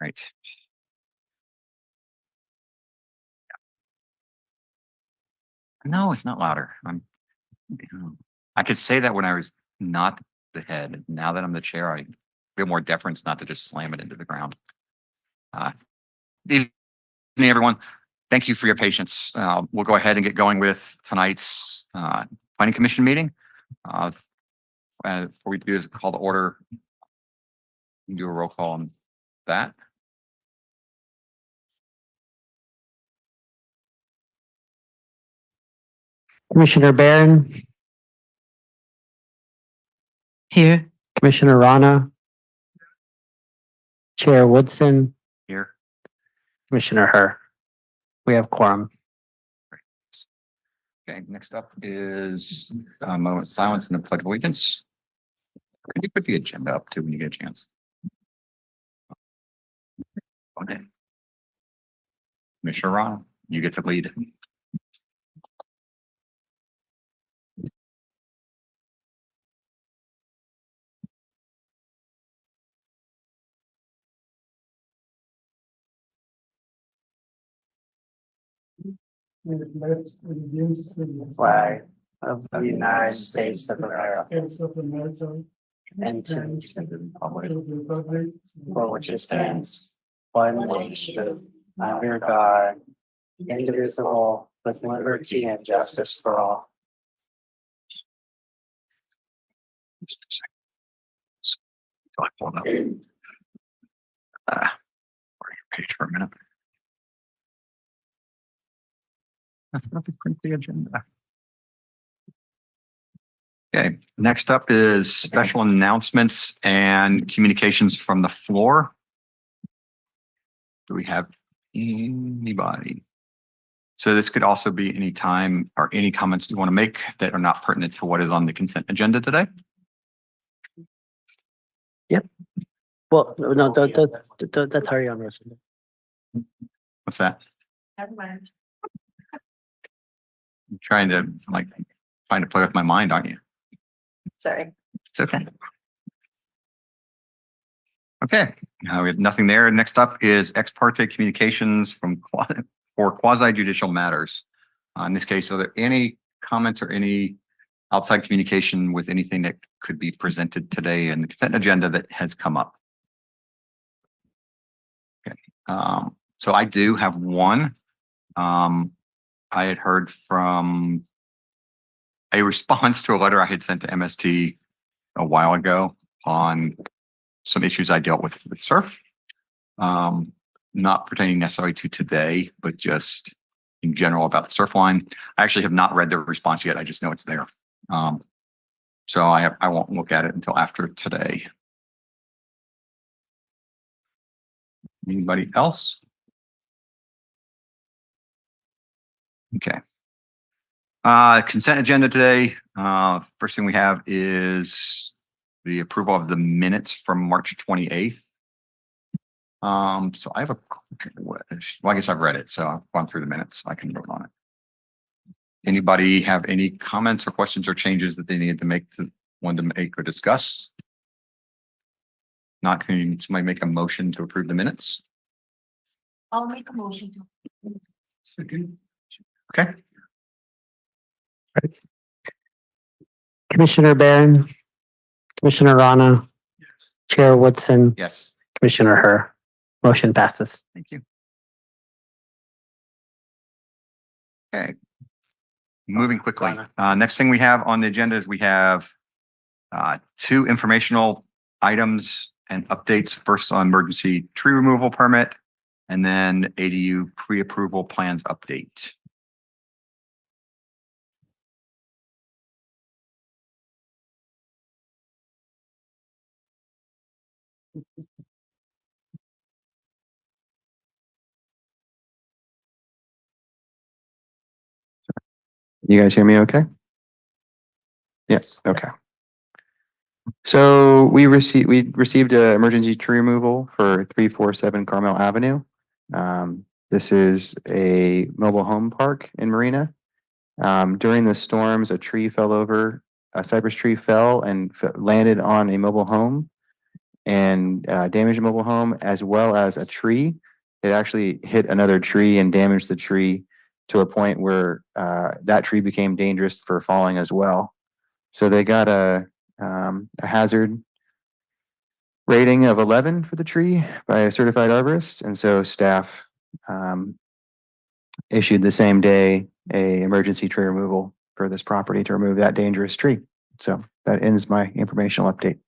Right. No, it's not louder. I could say that when I was not the head. Now that I'm the chair, I feel more deference not to just slam it into the ground. Good evening, everyone. Thank you for your patience. We'll go ahead and get going with tonight's planning commission meeting. Before we do is call to order. You can do a roll call on that. Commissioner Barron. Here. Commissioner Rana. Chair Woodson. Here. Commissioner Herr. We have quorum. Okay, next up is a moment of silence and the pledge of allegiance. Can you put the agenda up too when you get a chance? Okay. Commissioner Rana, you get to lead. Flag of the United States of America. And to the republic for which it stands, one nation, under God, indivisible, with liberty and justice for all. Just a second. So I pulled up. Your page for a minute. I forgot to print the agenda. Okay, next up is special announcements and communications from the floor. Do we have anybody? So this could also be any time or any comments you want to make that are not pertinent to what is on the consent agenda today. Yep. Well, no, that's already on the agenda. What's that? Never mind. I'm trying to play with my mind, aren't you? Sorry. It's okay. Okay, we have nothing there. Next up is ex parte communications for quasi judicial matters. In this case, are there any comments or any outside communication with anything that could be presented today in the consent agenda that has come up? Okay, so I do have one. I had heard from a response to a letter I had sent to MST a while ago on some issues I dealt with surf. Not pertaining necessarily to today, but just in general about the surf line. I actually have not read the response yet. I just know it's there. So I won't look at it until after today. Anybody else? Okay. Consent agenda today. First thing we have is the approval of the minutes from March 28th. So I have well, I guess I've read it, so I've gone through the minutes. So I can vote on it. Anybody have any comments or questions or changes that they need to make want to make or discuss? Not, can somebody make a motion to approve the minutes? I'll make a motion to. Okay. Commissioner Barron. Commissioner Rana. Yes. Chair Woodson. Yes. Commissioner Herr. Motion passes. Thank you. Okay. Moving quickly. Next thing we have on the agenda is we have two informational items and updates. First on emergency tree removal permit and then ADU pre-approval plans update. You guys hear me okay? Yes, okay. So we received an emergency tree removal for 347 Carmel Avenue. This is a mobile home park in Marina. During the storms, a tree fell over, a cypress tree fell and landed on a mobile home. and damaged a mobile home as well as a tree. It actually hit another tree and damaged the tree to a point where that tree became dangerous for falling as well. So they got a hazard rating of 11 for the tree by a certified arborist, and so staff issued the same day a emergency tree removal for this property to remove that dangerous tree. So that ends my informational update.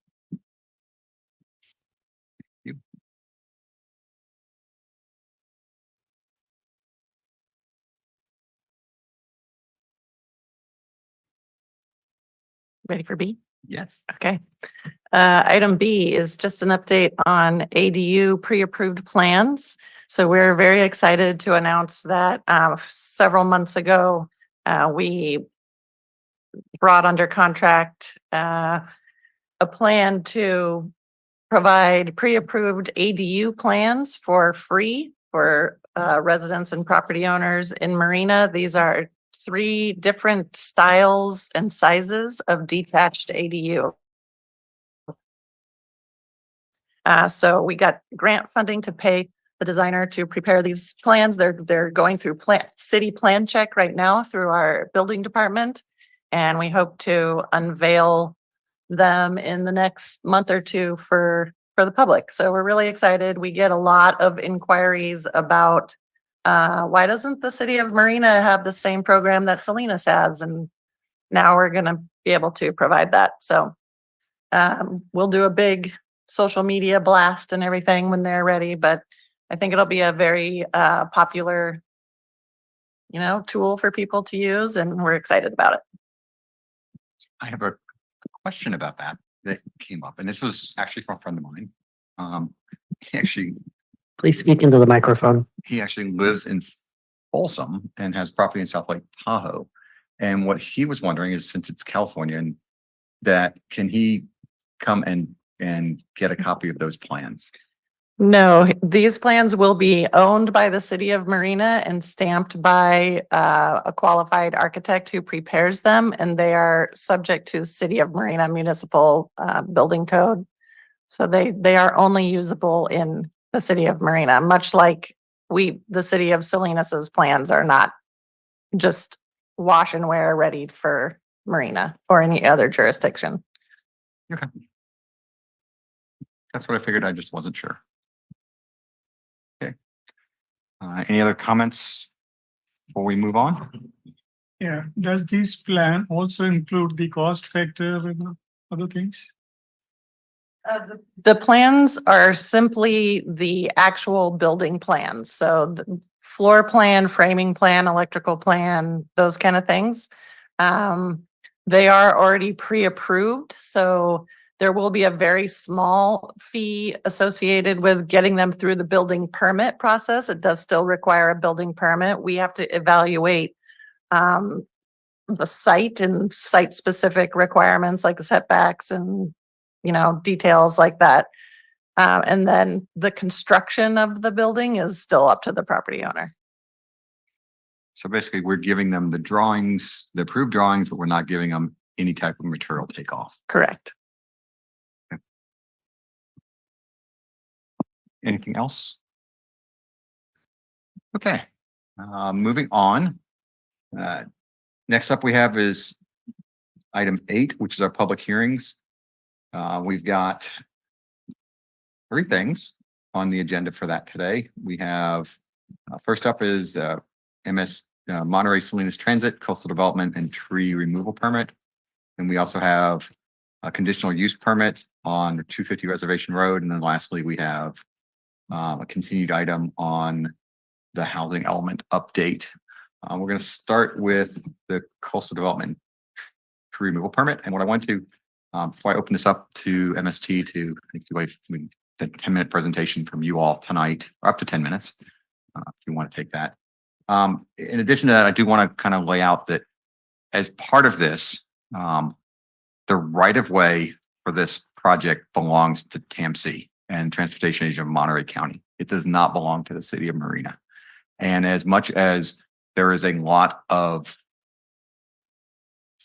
Ready for B? Yes. Okay. Item B is just an update on ADU pre-approved plans. So we're very excited to announce that several months ago, we brought under contract a plan to provide pre-approved ADU plans for free for residents and property owners in Marina. These are 3 different styles and sizes of detached ADU. So we got grant funding to pay the designer to prepare these plans. They're going through city plan check right now through our building department. And we hope to unveil them in the next month or 2 for the public. So we're really excited. We get a lot of inquiries about why doesn't the city of Marina have the same program that Salinas has? And now we're going to be able to provide that. So we'll do a big social media blast and everything when they're ready, but I think it'll be a very popular, tool for people to use, and we're excited about it. I have a question about that came up, and this was actually from a friend of mine. Please speak into the microphone. He actually lives in Folsom and has property in South Lake Tahoe. And what he was wondering is, since it's California, and that can he come and get a copy of those plans? No, these plans will be owned by the city of Marina and stamped by a qualified architect who prepares them, and they are subject to city of Marina municipal building code. So they are only usable in the city of Marina, much like the city of Salinas's plans are not just wash and wear ready for Marina or any other jurisdiction. Okay. That's what I figured. I just wasn't sure. Okay. Any other comments before we move on? Yeah, does this plan also include the cost factor and other things? The plans are simply the actual building plans. So the floor plan, framing plan, electrical plan, those kind of things. They are already pre-approved, so there will be a very small fee associated with getting them through the building permit process. It does still require a building permit. We have to evaluate the site and site-specific requirements like setbacks and details like that. And then the construction of the building is still up to the property owner. So basically, we're giving them the drawings, the approved drawings, but we're not giving them any type of material takeoff. Correct. Anything else? Okay, moving on. Next up we have is item 8, which is our public hearings. We've got 3 things on the agenda for that today. We have, first up is Monterey Salinas Transit, Coastal Development and Tree Removal Permit. And we also have a conditional use permit on 250 Reservation Road. And then lastly, we have a continued item on the housing element update. We're going to start with the Coastal Development Tree Removal Permit. And what I want to, before I open this up to MST to the 10-minute presentation from you all tonight, or up to 10 minutes, if you want to take that. In addition to that, I do want to kind of lay out that as part of this, the right-of-way for this project belongs to TAMC and Transportation Agent of Monterey County. It does not belong to the city of Marina. And as much as there is a lot of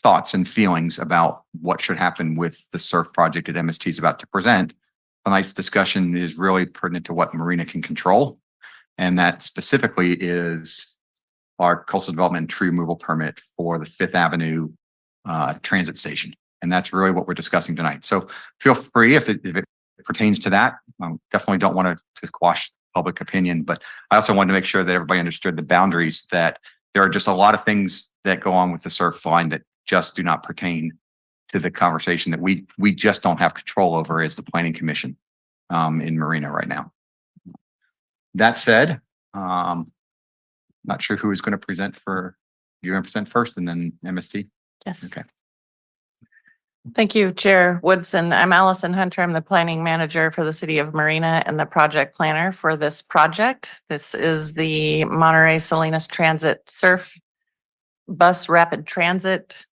thoughts and feelings about what should happen with the surf project that MST is about to present, tonight's discussion is really pertinent to what Marina can control. And that specifically is our coastal development tree removal permit for the Fifth Avenue transit station. And that's really what we're discussing tonight. So feel free if it pertains to that. Definitely don't want to squash public opinion, but I also wanted to make sure that everybody understood the boundaries, that there are just a lot of things that go on with the surf line that just do not pertain to the conversation that we just don't have control over as the planning commission in Marina right now. That said, not sure who is going to present for, you're going to present first and then MST? Yes. Okay. Thank you, Chair Woodson. I'm Allison Hunter. I'm the planning manager for the city of Marina and the project planner for this project. This is the Monterey Salinas Transit Surf Bus Rapid Transit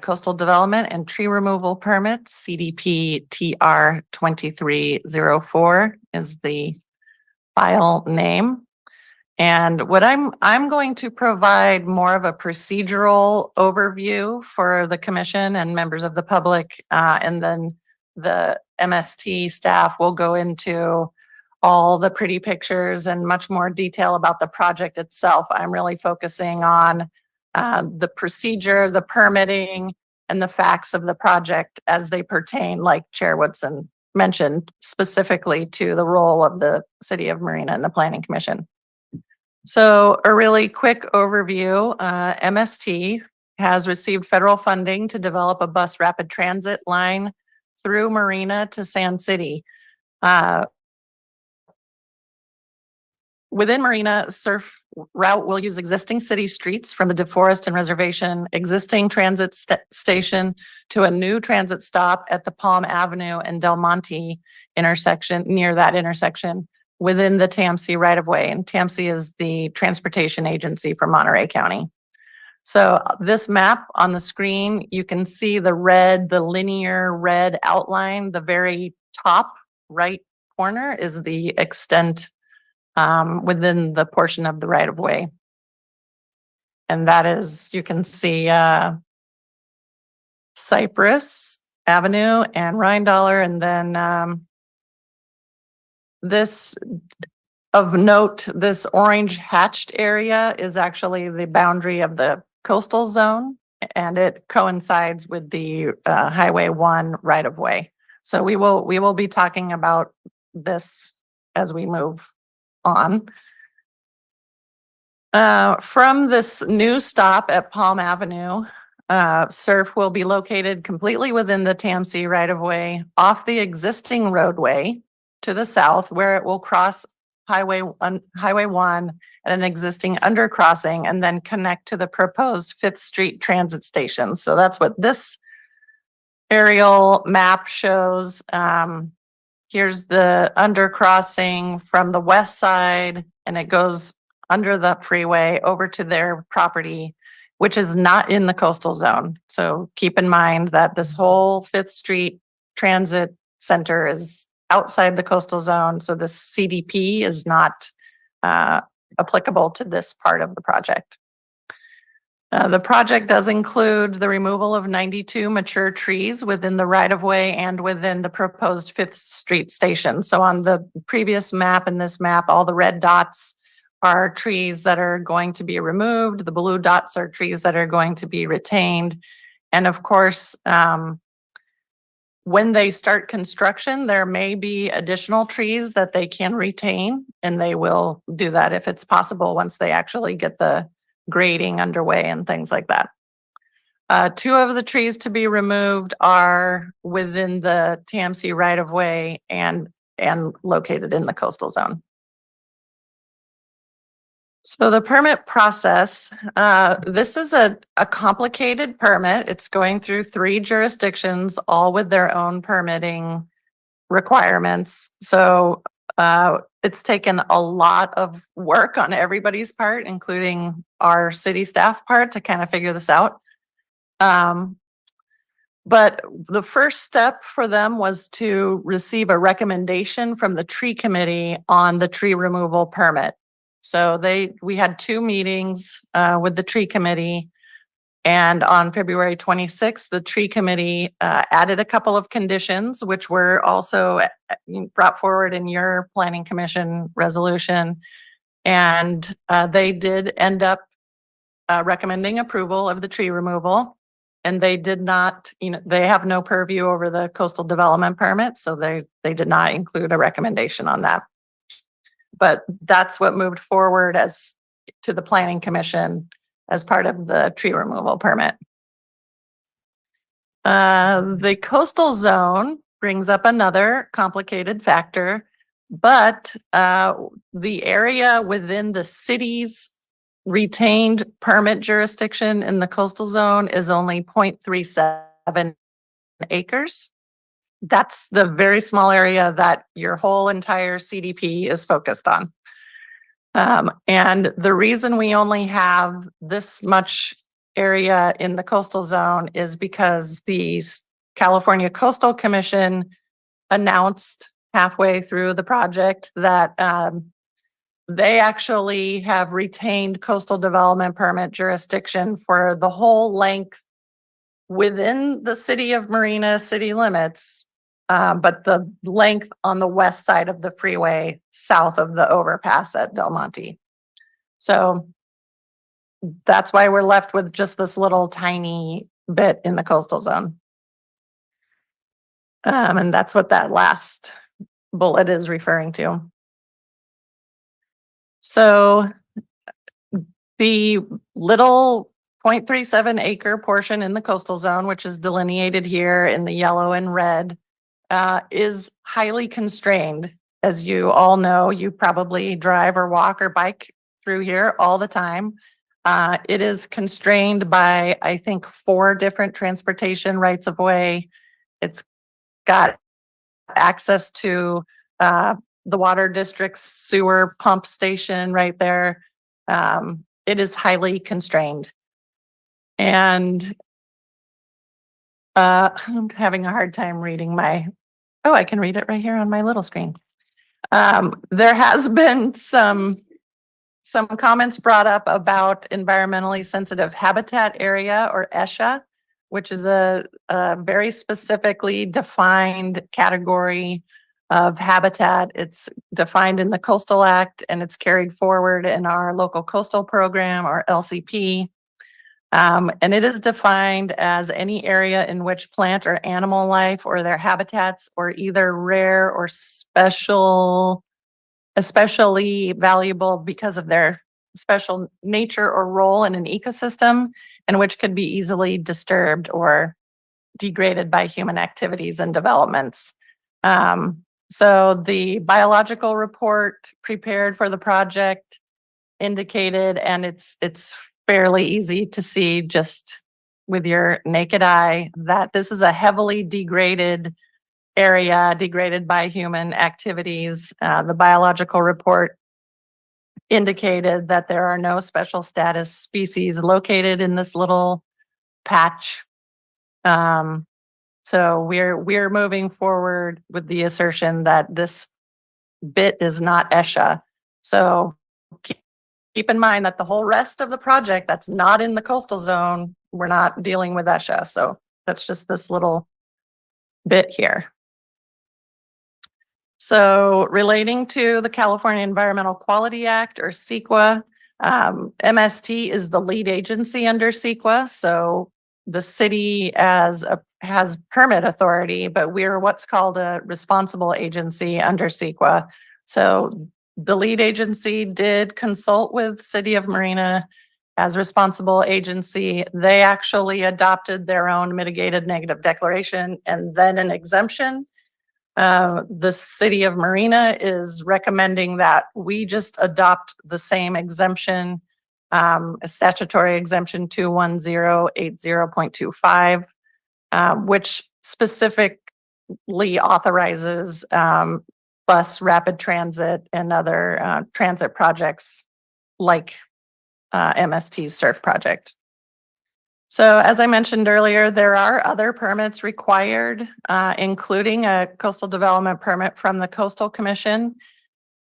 Coastal Development and Tree Removal Permits, CDP TR 2304 is the file name. And what I'm going to provide more of a procedural overview for the commission and members of the public. And then the MST staff will go into all the pretty pictures and much more detail about the project itself. I'm really focusing on the procedure, the permitting, and the facts of the project as they pertain, like Chair Woodson mentioned, specifically to the role of the city of Marina and the Planning Commission. So a really quick overview, MST has received federal funding to develop a bus rapid transit line through Marina to Sand City. Within Marina, surf route will use existing city streets from the DeForest and Reservation existing transit station to a new transit stop at the Palm Avenue and Del Monte intersection, near that intersection, within the TAMC right-of-way. And TAMC is the transportation agency for Monterey County. So this map on the screen, you can see the red, the linear red outline. The very top right corner is the extent within the portion of the right-of-way. And that is, you can see Cypress Avenue and Rhine-Dollar, and then this, of note, this orange hatched area is actually the boundary of the coastal zone, and it coincides with the Highway 1 right-of-way. So we will be talking about this as we move on. From this new stop at Palm Avenue, surf will be located completely within the TAMC right-of-way off the existing roadway to the south, where it will cross Highway 1 at an existing undercrossing and then connect to the proposed 5th Street Transit Station. So that's what this aerial map shows. Here's the undercrossing from the west side, and it goes under the freeway over to their property, which is not in the coastal zone. So keep in mind that this whole 5th Street Transit Center is outside the coastal zone. So this CDP is not applicable to this part of the project. The project does include the removal of 92 mature trees within the right-of-way and within the proposed 5th Street station. So on the previous map and this map, all the red dots are trees that are going to be removed. The blue dots are trees that are going to be retained. And of course, when they start construction, there may be additional trees that they can retain, and they will do that if it's possible once they actually get the grading underway and things like that. 2 of the trees to be removed are within the TAMC right-of-way and located in the coastal zone. So the permit process, this is a complicated permit. It's going through 3 jurisdictions, all with their own permitting requirements. So it's taken a lot of work on everybody's part, including our city staff part, to kind of figure this out. But the first step for them was to receive a recommendation from the tree committee on the tree removal permit. So we had 2 meetings with the tree committee. And on February 26th, the tree committee added a couple of conditions, which were also brought forward in your planning commission resolution. And they did end up recommending approval of the tree removal. And they did not, they have no purview over the coastal development permit, so they did not include a recommendation on that. But that's what moved forward as to the planning commission as part of the tree removal permit. The coastal zone brings up another complicated factor, but the area within the city's retained permit jurisdiction in the coastal zone is only 0.37 acres. That's the very small area that your whole entire CDP is focused on. And the reason we only have this much area in the coastal zone is because the California Coastal Commission announced halfway through the project that they actually have retained coastal development permit jurisdiction for the whole length within the city of Marina city limits, but the length on the west side of the freeway south of the overpass at Del Monte. So that's why we're left with just this little tiny bit in the coastal zone. And that's what that last bullet is referring to. So the little 0.37 acre portion in the coastal zone, which is delineated here in the yellow and red, is highly constrained. As you all know, you probably drive or walk or bike through here all the time. It is constrained by, I think, 4 different transportation rights of way. It's got access to the water district's sewer pump station right there. It is highly constrained. And I'm having a hard time reading I can read it right here on my little screen. There has been some comments brought up about environmentally sensitive habitat area, or ESHA, which is a very specifically defined category of habitat. It's defined in the Coastal Act, and it's carried forward in our local coastal program, or LCP. And it is defined as any area in which plant or animal life or their habitats or either rare or especially valuable because of their special nature or role in an ecosystem, and which could be easily disturbed or degraded by human activities and developments. So the biological report prepared for the project indicated, and it's fairly easy to see just with your naked eye, that this is a heavily degraded area, degraded by human activities. The biological report indicated that there are no special status species located in this little patch. So we're moving forward with the assertion that this bit is not ESHA. So keep in mind that the whole rest of the project that's not in the coastal zone, we're not dealing with ESHA. So that's just this little bit here. So relating to the California Environmental Quality Act, or CEQA, MST is the lead agency under CEQA. So the city has permit authority, but we're what's called a responsible agency under CEQA. So the lead agency did consult with City of Marina as responsible agency. They actually adopted their own mitigated negative declaration and then an exemption. The City of Marina is recommending that we just adopt the same exemption, a statutory exemption 21080.25, which specifically authorizes bus rapid transit and other transit projects like MST's SURF project. So as I mentioned earlier, there are other permits required, including a coastal development permit from the Coastal Commission.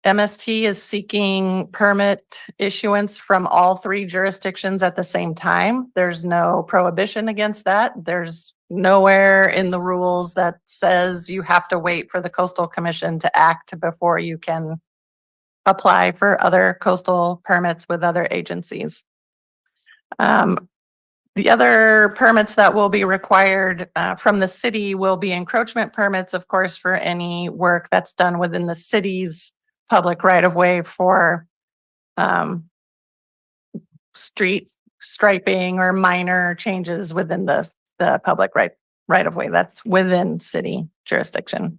MST is seeking permit issuance from all three jurisdictions at the same time. There's no prohibition against that. There's nowhere in the rules that says you have to wait for the Coastal Commission to act before you can apply for other coastal permits with other agencies. The other permits that will be required from the city will be encroachment permits, of course, for any work that's done within the city's public right of way for street striping or minor changes within the public right of way that's within city jurisdiction.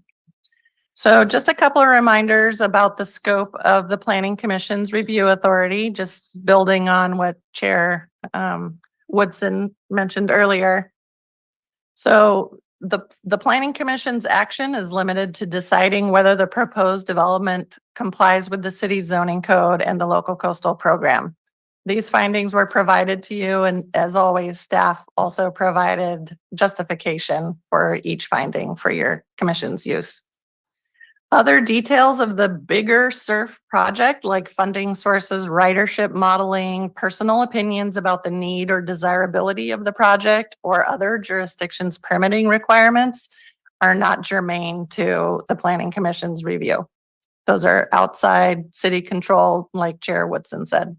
So just a couple of reminders about the scope of the Planning Commission's review authority, just building on what Chair Woodson mentioned earlier. So the Planning Commission's action is limited to deciding whether the proposed development complies with the city zoning code and the local coastal program. These findings were provided to you, and as always, staff also provided justification for each finding for your commission's use. Other details of the bigger SURF project, like funding sources, ridership modeling, personal opinions about the need or desirability of the project, or other jurisdictions' permitting requirements, are not germane to the Planning Commission's review. Those are outside city control, like Chair Woodson said.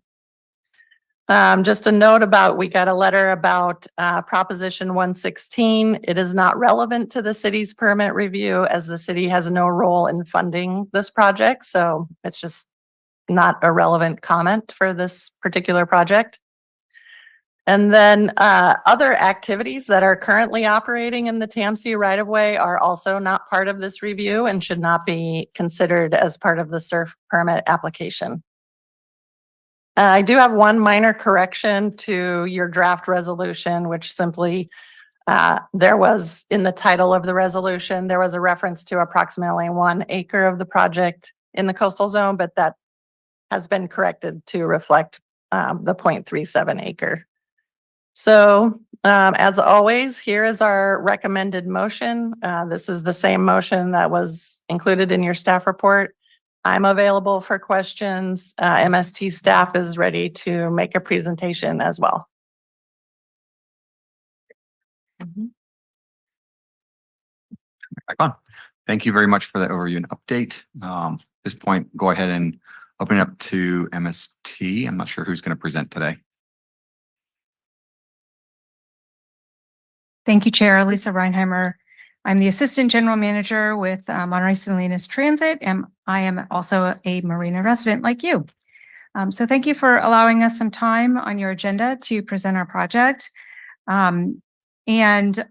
Just a note about, we got a letter about Proposition 116. It is not relevant to the city's permit review as the city has no role in funding this project. So it's just not a relevant comment for this particular project. And then other activities that are currently operating in the TAMC right-of-way are also not part of this review and should not be considered as part of the SURF permit application. I do have one minor correction to your draft resolution, which simply there was in the title of the resolution, there was a reference to approximately 1 acre of the project in the coastal zone, but that has been corrected to reflect the 0.37 acre. So as always, here is our recommended motion. This is the same motion that was included in your staff report. I'm available for questions. MST staff is ready to make a presentation as well. Back on. Thank you very much for that overview and update. At this point, go ahead and open it up to MST. I'm not sure who's going to present today. Thank you, Chair. Lisa Reinheimer. I'm the Assistant General Manager with Monterey Salinas Transit, and I am also a Marina resident like you. So thank you for allowing us some time on your agenda to present our project. And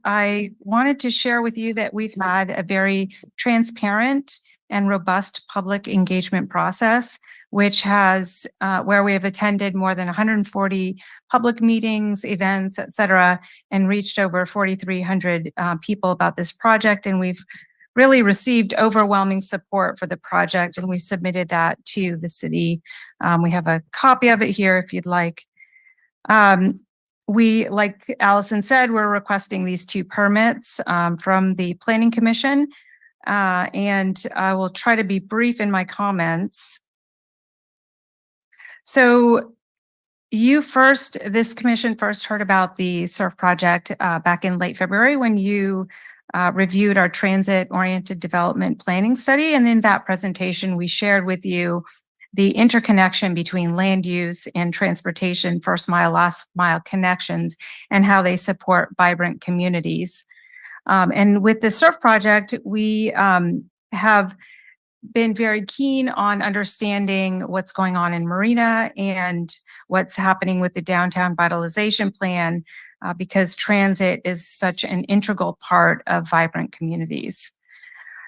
I wanted to share with you that we've had a very transparent and robust public engagement process, which has where we have attended more than 140 public meetings, events, et cetera, and reached over 4,300 people about this project. And we've really received overwhelming support for the project, and we submitted that to the city. We have a copy of it here if you'd like. We, like Allison said, we're requesting these 2 permits from the Planning Commission. And I will try to be brief in my comments. So this commission first heard about the SURF project back in late February when you reviewed our transit-oriented development planning study. And in that presentation, we shared with you the interconnection between land use and transportation, first mile, last mile connections, and how they support vibrant communities. And with the SURF project, we have been very keen on understanding what's going on in Marina and what's happening with the downtown vitalization plan, because transit is such an integral part of vibrant communities.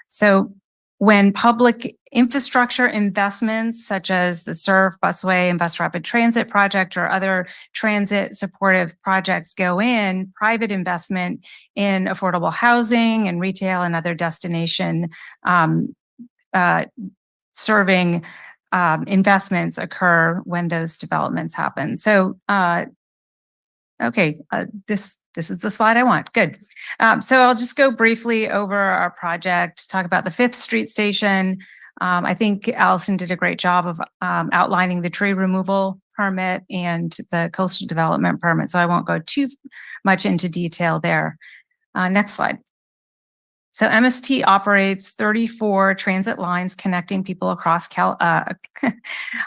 So when public infrastructure investments such as the SURF busway and bus rapid transit project or other transit supportive projects go in, private investment in affordable housing and retail and other destination serving investments occur when those developments happen. So, this is the slide I want. Good. So I'll just go briefly over our project, talk about the 5th Street Station, I think Allison did a great job of outlining the tree removal permit and the coastal development permit, so I won't go too much into detail there. Next slide. So MST operates 34 transit lines connecting people across I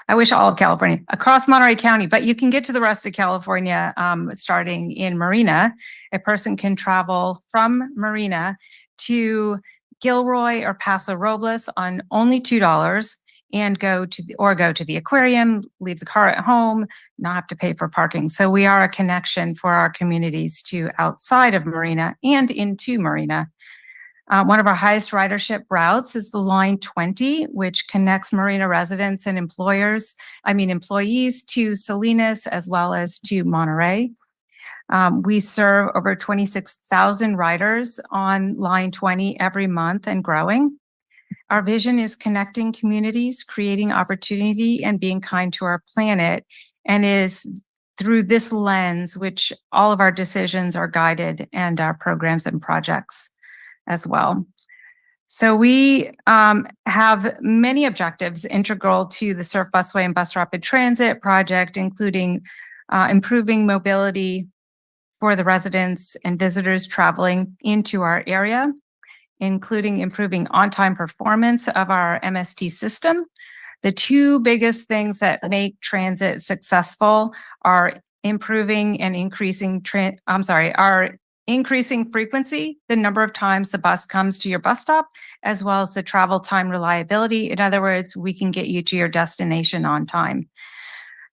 wish all of California, across Monterey County, but you can get to the rest of California starting in Marina. A person can travel from Marina to Gilroy or Paso Robles on only $2 and go to the aquarium, leave the car at home, not have to pay for parking. So we are a connection for our communities to outside of Marina and into Marina. One of our highest ridership routes is the Line 20, which connects Marina residents and employees to Salinas as well as to Monterey. We serve over 26,000 riders on Line 20 every month and growing. Our vision is connecting communities, creating opportunity, and being kind to our planet, and is through this lens which all of our decisions are guided and our programs and projects as well. So we have many objectives integral to the Surf Busway and Bus Rapid Transit project, including improving mobility for the residents and visitors traveling into our area, including improving on-time performance of our MST system. The two biggest things that make transit successful are improving and increasing increasing frequency, the number of times the bus comes to your bus stop, as well as the travel time reliability. In other words, we can get you to your destination on time.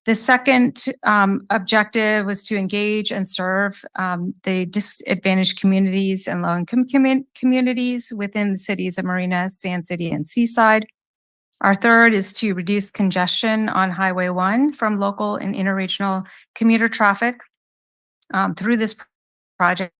The second objective was to engage and serve the disadvantaged communities and low-income communities within the cities of Marina, Sand City, and Seaside. Our third is to reduce congestion on Highway 1 from local and interregional commuter traffic through this project.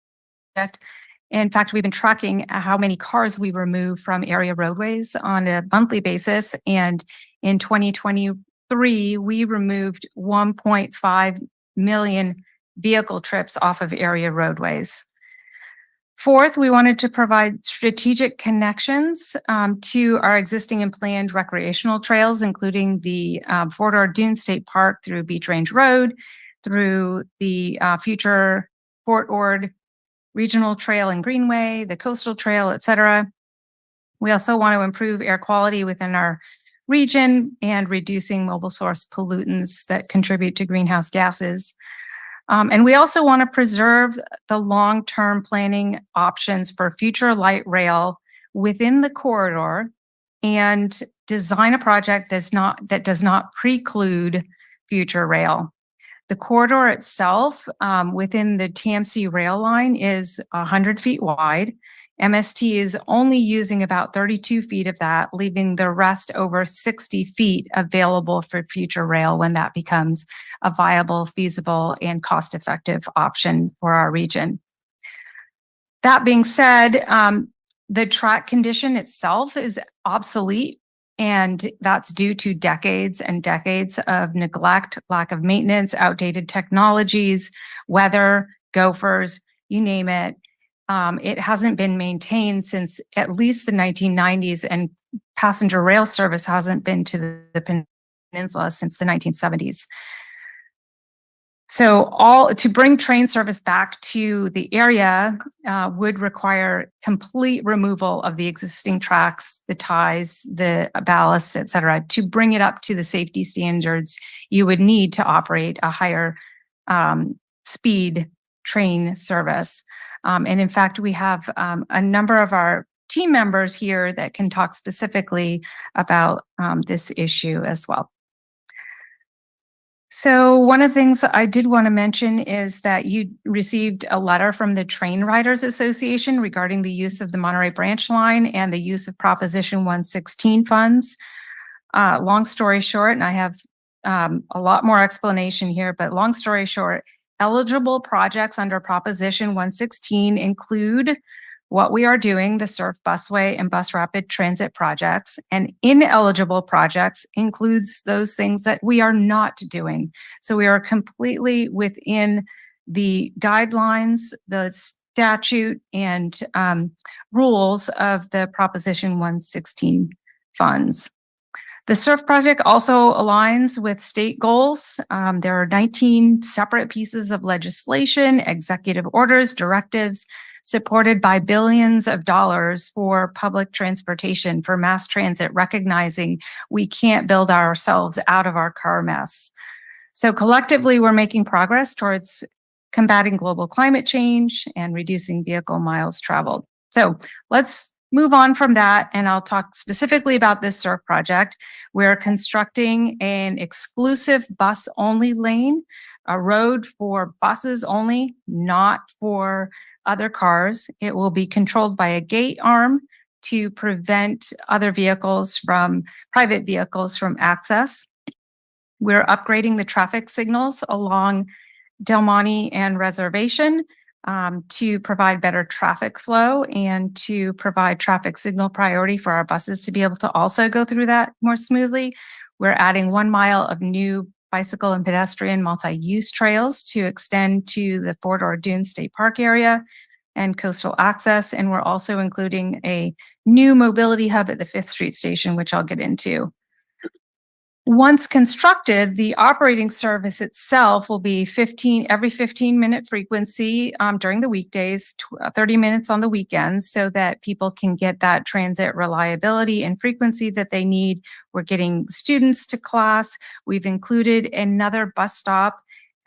In fact, we've been tracking how many cars we remove from area roadways on a monthly basis. And in 2023, we removed 1.5 million vehicle trips off of area roadways. Fourth, we wanted to provide strategic connections to our existing and planned recreational trails, including the Fort Ord Dune State Park through Beach Range Road, through the future Fort Ord Regional Trail and Greenway, the Coastal Trail, et cetera. We also want to improve air quality within our region and reducing mobile source pollutants that contribute to greenhouse gases. And we also want to preserve the long-term planning options for future light rail within the corridor and design a project that does not preclude future rail. The corridor itself within the TMC rail line is 100 feet wide. MST is only using about 32 feet of that, leaving the rest over 60 feet available for future rail when that becomes a viable, feasible, and cost-effective option for our region. That being said, the track condition itself is obsolete, and that's due to decades and decades of neglect, lack of maintenance, outdated technologies, weather, gophers, you name it. It hasn't been maintained since at least the 1990s, and passenger rail service hasn't been to the peninsula since the 1970s. So to bring train service back to the area would require complete removal of the existing tracks, the ties, the ballasts, et cetera. To bring it up to the safety standards, you would need to operate a higher speed train service. And in fact, we have a number of our team members here that can talk specifically about this issue as well. So one of the things I did want to mention is that you received a letter from the Train Riders Association regarding the use of the Monterey Branch Line and the use of Proposition 116 funds. Long story short, and I have a lot more explanation here, but long story short, eligible projects under Proposition 116 include what we are doing, the Surf Busway and Bus Rapid Transit projects, and ineligible projects includes those things that we are not doing. So we are completely within the guidelines, the statute, and rules of the Proposition 116 funds. The SURF project also aligns with state goals. There are 19 separate pieces of legislation, executive orders, directives, supported by billions of dollars for public transportation, for mass transit, recognizing we can't build ourselves out of our car mess. So collectively, we're making progress towards combating global climate change and reducing vehicle miles traveled. So let's move on from that, and I'll talk specifically about this SURF project. We're constructing an exclusive bus-only lane, a road for buses only, not for other cars. It will be controlled by a gate arm to prevent other vehicles private vehicles from access. We're upgrading the traffic signals along Del Monte and Reservation to provide better traffic flow and to provide traffic signal priority for our buses to be able to also go through that more smoothly. We're adding 1 mile of new bicycle and pedestrian multi-use trails to extend to the Fort Ord Dune State Park area and coastal access. And we're also including a new mobility hub at the 5th Street station, which I'll get into. Once constructed, the operating service itself will be every 15-minute frequency during the weekdays, 30 minutes on the weekends, so that people can get that transit reliability and frequency that they need. We're getting students to class. We've included another bus stop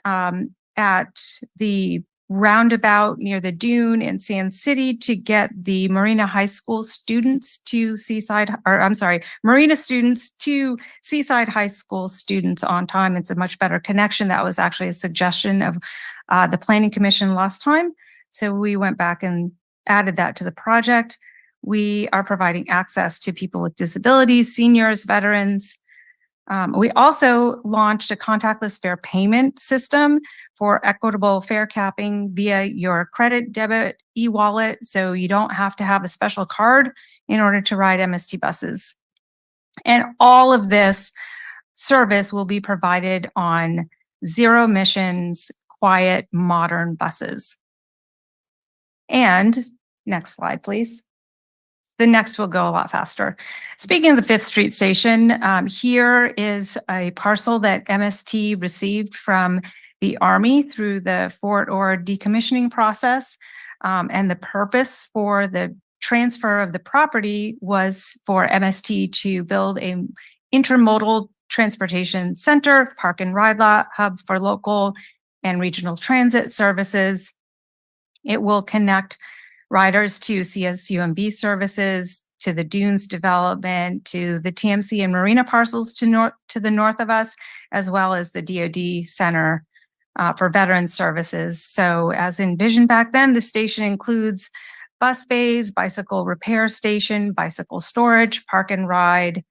at the roundabout near the Dune in Sand City to get the Marina High School students to Marina students to Seaside High School students on time. It's a much better connection. That was actually a suggestion of the Planning Commission last time. So we went back and added that to the project. We are providing access to people with disabilities, seniors, veterans. We also launched a contactless fare payment system for equitable fare capping via your credit, debit, e-wallet, so you don't have to have a special card in order to ride MST buses. And all of this service will be provided on zero emissions, quiet, modern buses. And next slide, please. The next will go a lot faster. Speaking of the 5th Street station, here is a parcel that MST received from the Army through the Fort Ord decommissioning process. And the purpose for the transfer of the property was for MST to build a intermodal transportation center, park and ride lot hub for local and regional transit services. It will connect riders to CSUMB services, to the Dunes development, to the TMC and Marina parcels to the north of us, as well as the DoD Center for Veterans Services. So as envisioned back then, the station includes bus bays, bicycle repair station, bicycle storage, park and ride,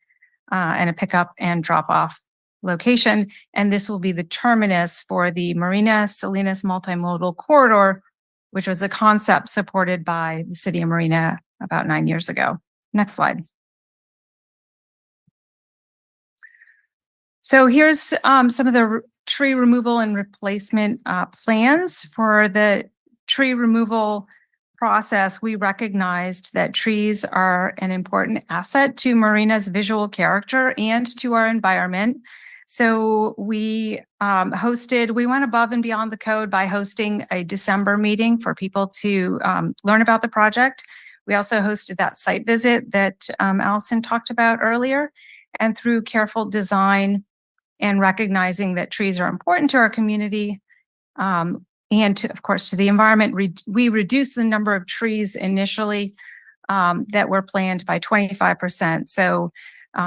and a pickup and drop off location. And this will be the terminus for the Marina Salinas multimodal corridor, which was a concept supported by the city of Marina about 9 years ago. Next slide. So here's some of the tree removal and replacement plans. For the tree removal process, we recognized that trees are an important asset to Marina's visual character and to our environment. So we went above and beyond the code by hosting a December meeting for people to learn about the project. We also hosted that site visit that Allison talked about earlier. And through careful design and recognizing that trees are important to our community and of course, to the environment, we reduced the number of trees initially that were planned by 25%. So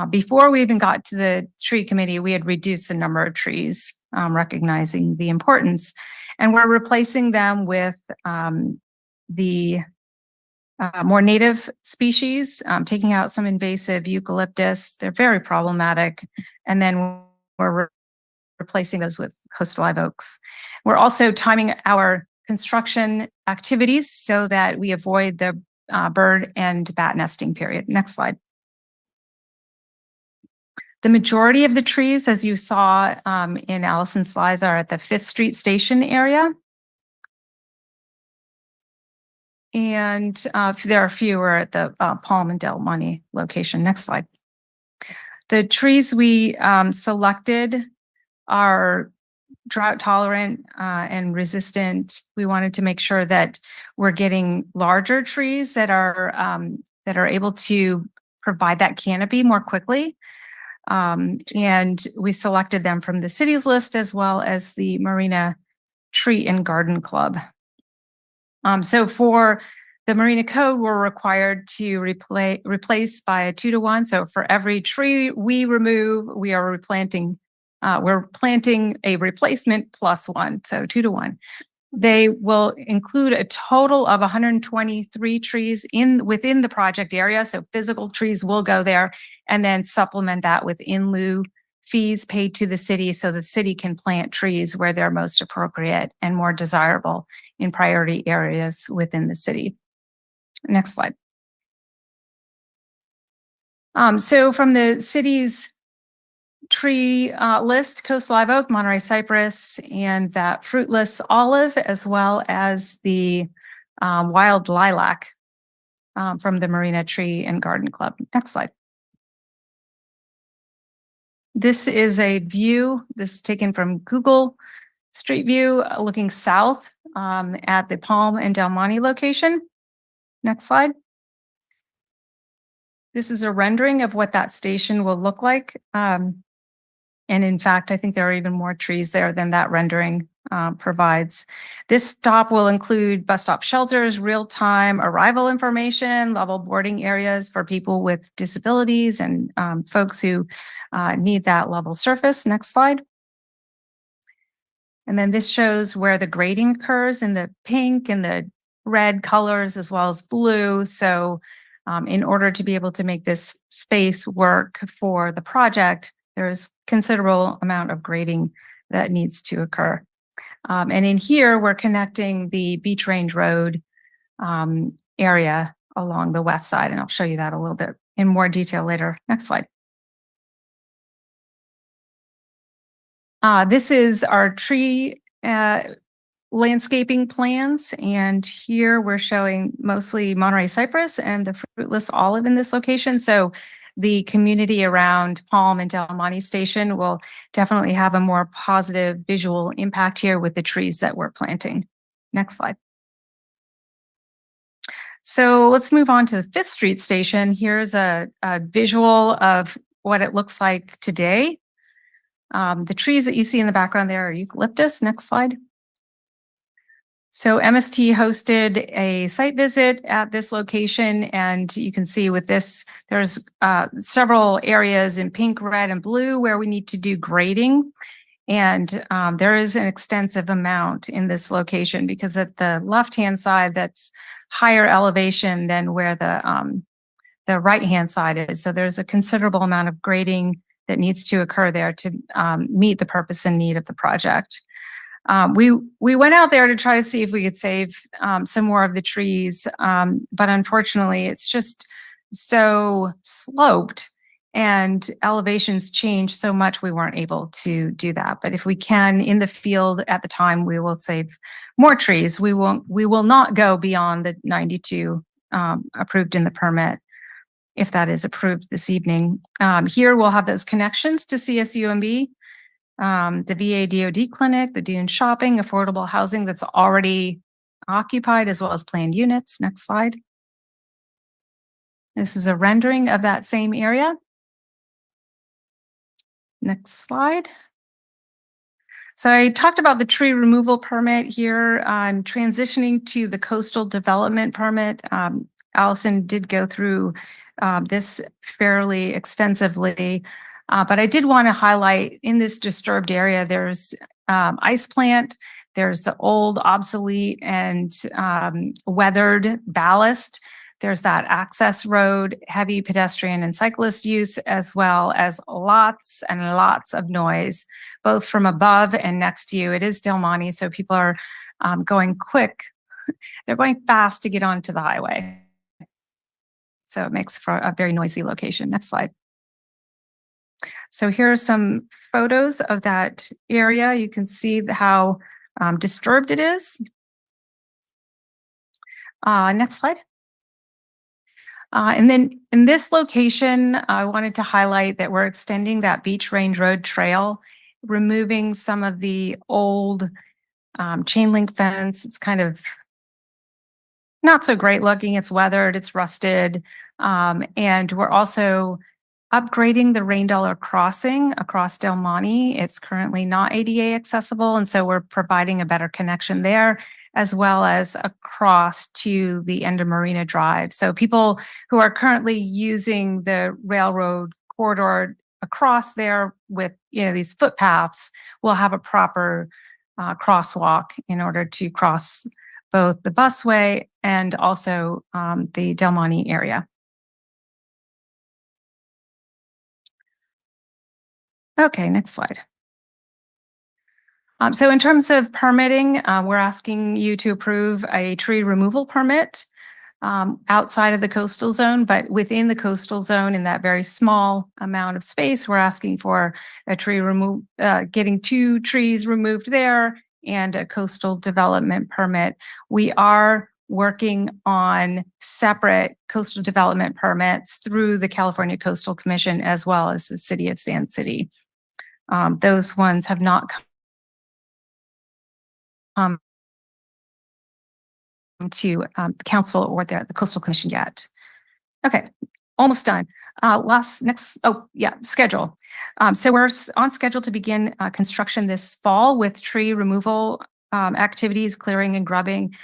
before we even got to the tree committee, we had reduced the number of trees, recognizing the importance. And we're replacing them with the more native species, taking out some invasive eucalyptus. They're very problematic. And then we're replacing those with coastal live oaks. We're also timing our construction activities so that we avoid the bird and bat nesting period. Next slide. The majority of the trees, as you saw in Allison's slides, are at the 5th Street station area. And there are fewer at the Palm and Del Monte location. Next slide. The trees we selected are drought tolerant and resistant. We wanted to make sure that we're getting larger trees that are able to provide that canopy more quickly. And we selected them from the city's list as well as the Marina Tree and Garden Club. So for the Marina Code, we're required to replace by a 2-to-1. So for every tree we remove, we are replanting. We're planting a replacement +1, so 2-to-1. They will include a total of 123 trees within the project area. So physical trees will go there, and then supplement that with in lieu fees paid to the city so the city can plant trees where they're most appropriate and more desirable in priority areas within the city. Next slide. So from the city's tree list, coast live oak, Monterey cypress, and that fruitless olive, as well as the wild lilac from the Marina Tree and Garden Club. Next slide. This is a view. This is taken from Google Street View, looking south at the Palm and Del Monte location. Next slide. This is a rendering of what that station will look like. And in fact, I think there are even more trees there than that rendering provides. This stop will include bus stop shelters, real-time arrival information, level boarding areas for people with disabilities and folks who need that level surface. Next slide. And then this shows where the grading occurs in the pink and the red colors as well as blue. So in order to be able to make this space work for the project, there's considerable amount of grading that needs to occur. And in here, we're connecting the Beach Range Road area along the west side, and I'll show you that a little bit in more detail later. Next slide. This is our tree landscaping plans, and here we're showing mostly Monterey cypress and the fruitless olive in this location. So the community around Palm and Del Monte Station will definitely have a more positive visual impact here with the trees that we're planting. Next slide. So let's move on to the 5th Street Station. Here's a visual of what it looks like today. The trees that you see in the background there are eucalyptus. Next slide. So MST hosted a site visit at this location, and you can see with this, there's several areas in pink, red, and blue where we need to do grading. And there is an extensive amount in this location because at the left-hand side, that's higher elevation than where the right-hand side is. So there's a considerable amount of grading that needs to occur there to meet the purpose and need of the project. We went out there to try to see if we could save some more of the trees, but unfortunately it's just so sloped and elevations changed so much we weren't able to do that. But if we can in the field at the time, we will save more trees. We will not go beyond the 92 approved in the permit, if that is approved this evening. Here we'll have those connections to CSUMB, the VA DOD clinic, the Dune shopping, affordable housing that's already occupied, as well as planned units. Next slide. This is a rendering of that same area. Next slide. So I talked about the tree removal permit here. I'm transitioning to the coastal development permit. Allison did go through this fairly extensively, but I did want to highlight in this disturbed area, there's ice plant, there's the old, obsolete, and weathered ballast. There's that access road, heavy pedestrian and cyclist use, as well as lots and lots of noise, both from above and next to you. It is Del Monte, so people are going quick. They're going fast to get onto the highway. So it makes for a very noisy location. Next slide. So here are some photos of that area. You can see how disturbed it is. Next slide. And then in this location, I wanted to highlight that we're extending that Beach Range Road Trail, removing some of the old chain link fence. It's kind of not so great looking. It's weathered, it's rusted. And we're also upgrading the Rain Dollar crossing across Del Monte. It's currently not ADA accessible, and so we're providing a better connection there, as well as across to the end of Marina Drive. So people who are currently using the railroad corridor across there with, these footpaths will have a proper crosswalk in order to cross both the busway and also the Del Monte area. Okay, next slide. So in terms of permitting, we're asking you to approve a tree removal permit outside of the coastal zone, but within the coastal zone, in that very small amount of space, we're asking for a tree getting 2 trees removed there and a coastal development permit. We are working on separate coastal development permits through the California Coastal Commission as well as the City of Sand City. Those ones have not come to the council or the Coastal Commission yet. Okay, almost done. Schedule. So we're on schedule to begin construction this fall with tree removal activities, clearing and grubbing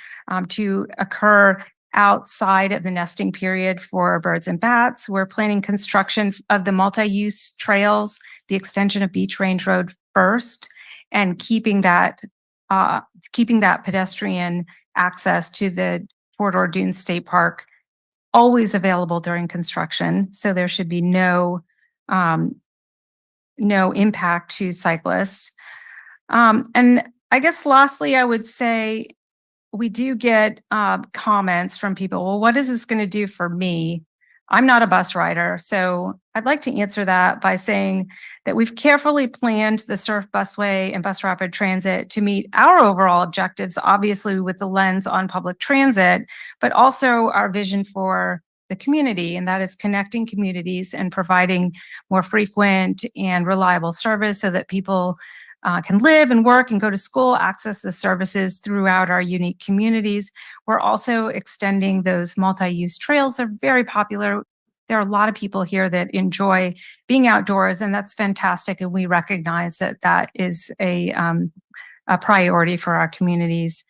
to occur outside of the nesting period for birds and bats. We're planning construction of the multi-use trails, the extension of Beach Range Road first, and keeping that pedestrian access to the Fort Ord Dunes State Park always available during construction. So there should be no impact to cyclists. And I guess lastly, I would say we do get comments from people, well, what is this going to do for me? I'm not a bus rider. So I'd like to answer that by saying that we've carefully planned the Surf Busway and Bus Rapid Transit to meet our overall objectives, obviously with the lens on public transit, but also our vision for the community, and that is connecting communities and providing more frequent and reliable service so that people can live and work and go to school, access the services throughout our unique communities. We're also extending those multi-use trails. They're very popular. There are a lot of people here that enjoy being outdoors, and that's fantastic. And we recognize that that is a priority for our communities.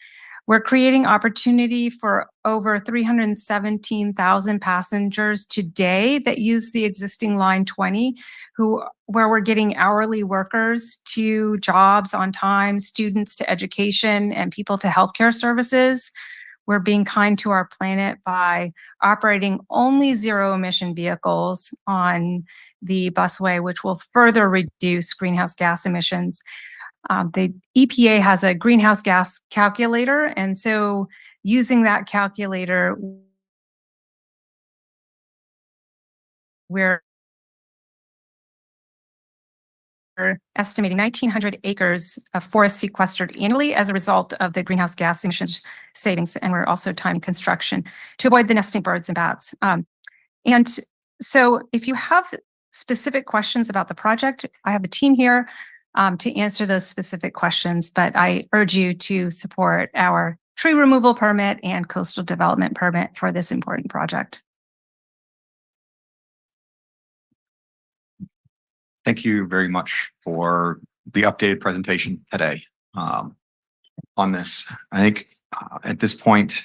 We're creating opportunity for over 317,000 passengers today that use the existing Line 20, where we're getting hourly workers to jobs on time, students to education, and people to healthcare services. We're being kind to our planet by operating only zero-emission vehicles on the busway, which will further reduce greenhouse gas emissions. The EPA has a greenhouse gas calculator, and so using that calculator, we're estimating 1,900 acres of forest sequestered annually as a result of the greenhouse gas emissions savings, and we're also timing construction to avoid the nesting birds and bats. And so if you have specific questions about the project, I have a team here to answer those specific questions, but I urge you to support our tree removal permit and coastal development permit for this important project. Thank you very much for the updated presentation today on this. I think at this point,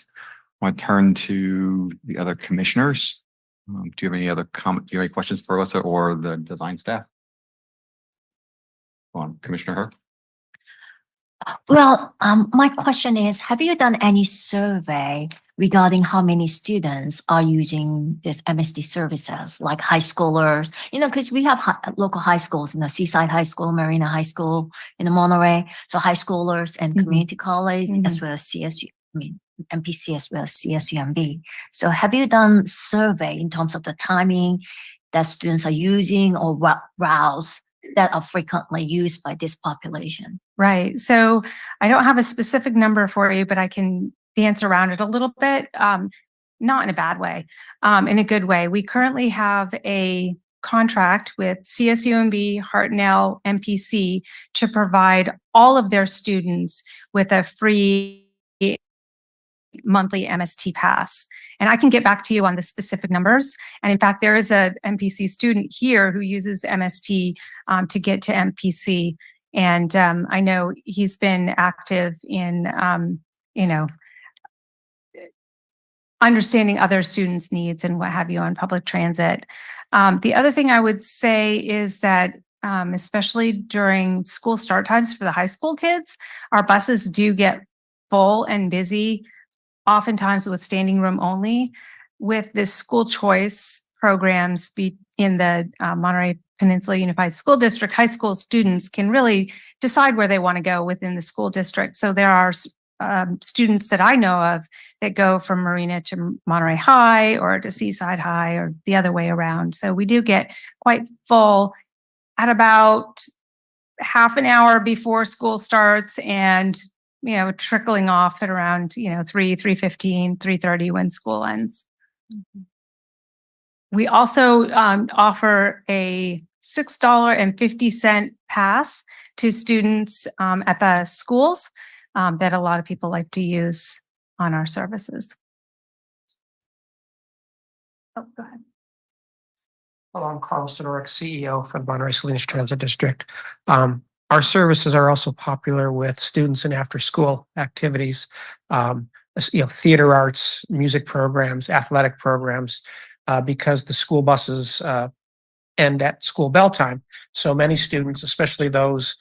I want to turn to the other commissioners. Do you have any other comment? Do you have any questions for Alyssa or the design staff? Go on, Commissioner Herr. Well, my question is, have you done any survey regarding how many students are using this MSD services, like high schoolers? Because we have local high schools, Seaside High School, Marina High School, Monterey. So high schoolers and community college, as well as CSU, MPC as well as CSUMB. So have you done survey in terms of the timing that students are using or routes that are frequently used by this population? Right. So I don't have a specific number for you, but I can dance around it a little bit. not in a bad way, in a good way. We currently have a contract with CSUMB, Hartnell, MPC to provide all of their students with a free monthly MST pass. And I can get back to you on the specific numbers. And in fact, there is a MPC student here who uses MST to get to MPC. And I know he's been active in, you know, understanding other students' needs and what have you on public transit. The other thing I would say is that especially during school start times for the high school kids, our buses do get full and busy, oftentimes with standing room only. With this school choice programs in the Monterey Peninsula Unified School District, high school students can really decide where they want to go within the school district. So there are students that I know of that go from Marina to Monterey High or to Seaside High or the other way around. So we do get quite full at about half an hour before school starts and, you know, trickling off at around, you know, 3:15, 3:30 when school ends. We also offer a $6.50 pass to students at the schools that a lot of people like to use on our services. Oh, go ahead. Hello, I'm Carl Sidorek, CEO for the Monterey Salinas Transit District. Our services are also popular with students in after-school activities, theater arts, music programs, athletic programs, because the school buses end at school bell time. So many students, especially those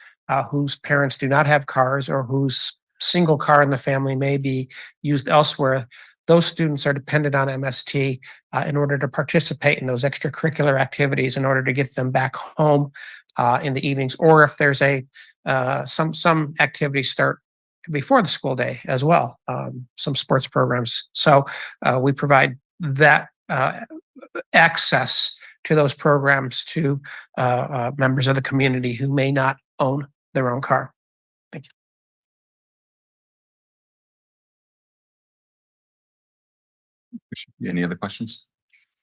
whose parents do not have cars or whose single car in the family may be used elsewhere, those students are dependent on MST in order to participate in those extracurricular activities in order to get them back home in the evenings, or if there's some activities start before the school day as well, some sports programs. So we provide that access to those programs to members of the community who may not own their own car. Thank you. Any other questions?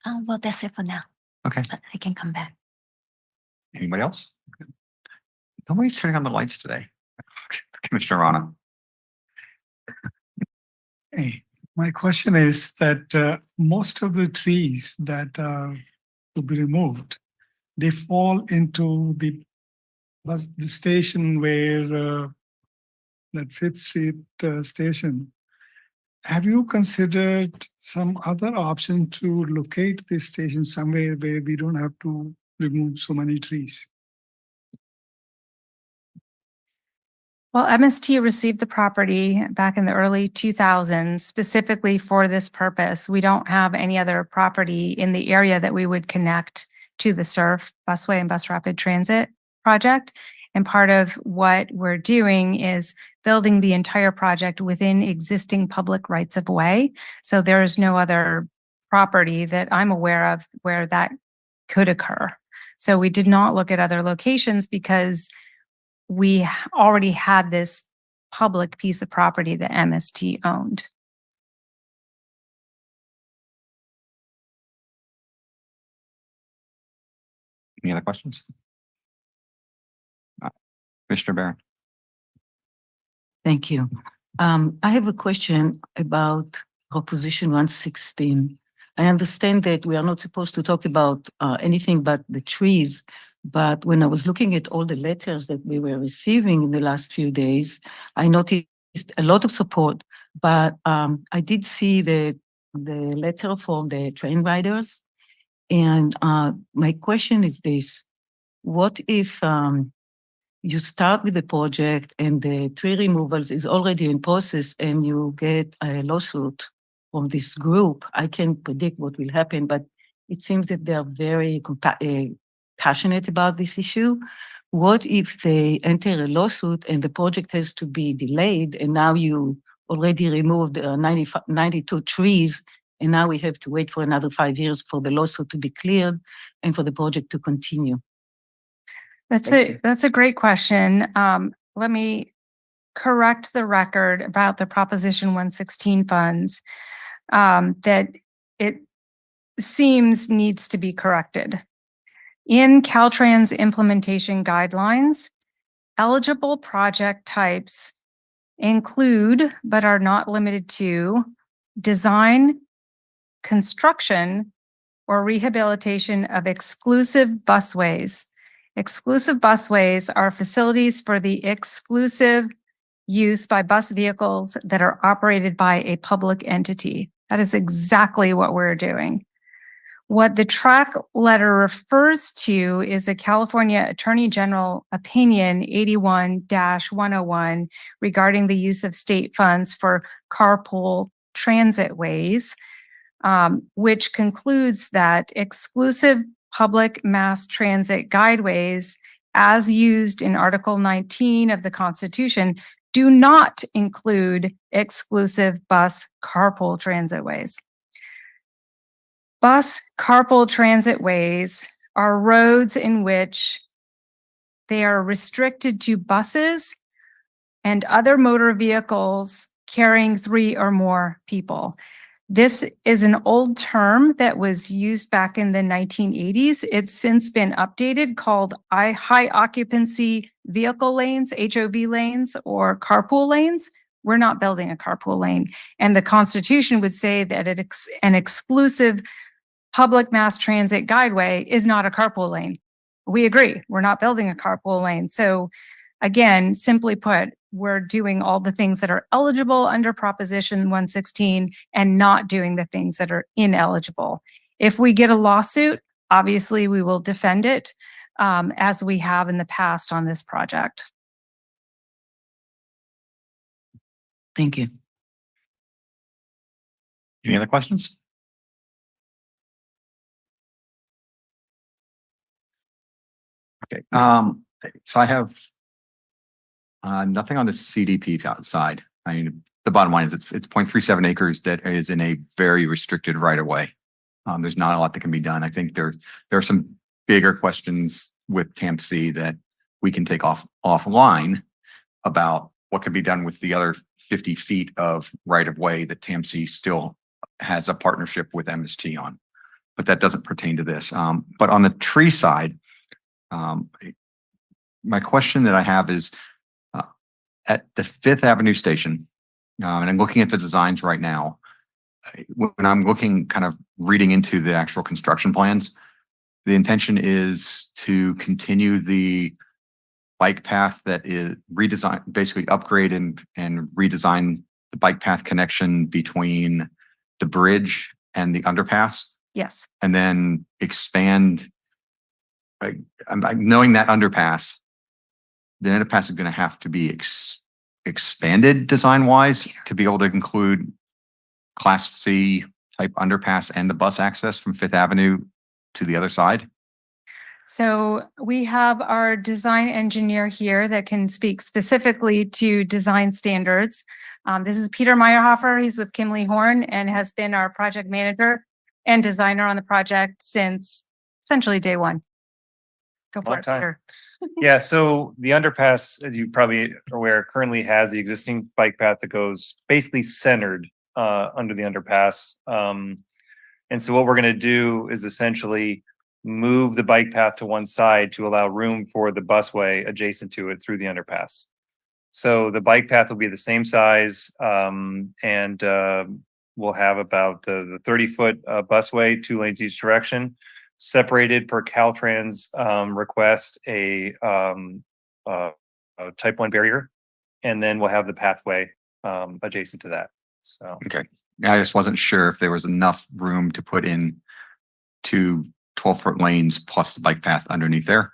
Well, that's it for now, Okay. but I can come back. Anybody else? Nobody's turning on the lights today. Commissioner Rana. Hey, my question is that most of the trees that are to be removed, they fall into the station where that Fifth Street station. Have you considered some other option to locate this station somewhere where we don't have to remove so many trees? Well, MST received the property back in the early 2000s specifically for this purpose. We don't have any other property in the area that we would connect to the SURF busway and bus rapid transit project. And part of what we're doing is building the entire project within existing public rights of way. So there is no other property that I'm aware of where that could occur. So we did not look at other locations because we already had this public piece of property that MST owned. Any other questions? Commissioner Barron. Thank you. I have a question about Proposition 116. I understand that we are not supposed to talk about anything but the trees, but when I was looking at all the letters that we were receiving in the last few days, I noticed a lot of support, but I did see the letter from the train riders. And my question is this: what if you start with the project and the tree removals is already in process and you get a lawsuit from this group? I can't predict what will happen, but it seems that they are very passionate about this issue. What if they enter a lawsuit and the project has to be delayed and now you already removed 92 trees and now we have to wait for another 5 years for the lawsuit to be cleared and for the project to continue? That's a great question. Let me correct the record about the Proposition 116 funds. That it seems needs to be corrected. In Caltrans implementation guidelines, eligible project types include, but are not limited to, design, construction, or rehabilitation of exclusive busways. Exclusive busways are facilities for the exclusive use by bus vehicles that are operated by a public entity. That is exactly what we're doing. What the track letter refers to is a California Attorney General Opinion 81-101 regarding the use of state funds for carpool transit ways, which concludes that exclusive public mass transit guideways, as used in Article 19 of the Constitution, do not include exclusive bus carpool transit ways. Bus carpool transit ways are roads in which they are restricted to buses and other motor vehicles carrying 3 or more people. This is an old term that was used back in the 1980s. It's since been updated, called high occupancy vehicle lanes, HOV lanes, or carpool lanes. We're not building a carpool lane. And the Constitution would say that an exclusive public mass transit guideway is not a carpool lane. We agree, we're not building a carpool lane. So again, simply put, we're doing all the things that are eligible under Proposition 116 and not doing the things that are ineligible. If we get a lawsuit, obviously we will defend it, as we have in the past on this project. Thank you. Any other questions? Okay, so I have nothing on the CDP side. I mean, the bottom line is it's 0.37 acres that is in a very restricted right of way. There's not a lot that can be done. I think there are some bigger questions with TAMC that we can take offline about what can be done with the other 50 feet of right of way that TAMC still has a partnership with MST on, but that doesn't pertain to this. But on the tree side, my question that I have is at the Fifth Avenue station, and I'm looking at the designs right now. When I'm looking, kind of reading into the actual construction plans, the intention is to continue the bike path that is redesigned, basically upgrade and redesign the bike path connection between the bridge and the underpass, Yes. and then expand. Knowing that underpass, the underpass is going to have to be expanded design-wise to be able to include Class C type underpass and the bus access from Fifth Avenue to the other side. So we have our design engineer here that can speak specifically to design standards. This is Peter Meyerhofer. He's with Kimley Horn and has been our project manager and designer on the project since essentially day one. Go for Long it, time. Peter. Yeah, so the underpass, as you probably are aware, currently has the existing bike path that goes basically centered under the underpass. And so what we're going to do is essentially move the bike path to one side to allow room for the busway adjacent to it through the underpass. So the bike path will be the same size, and we'll have about the 30-foot busway, 2 lanes each direction, separated per Caltrans request a type 1 barrier, and then we'll have the pathway adjacent to that. So Okay. I just wasn't sure if there was enough room to put in 2 12-foot lanes plus the bike path underneath there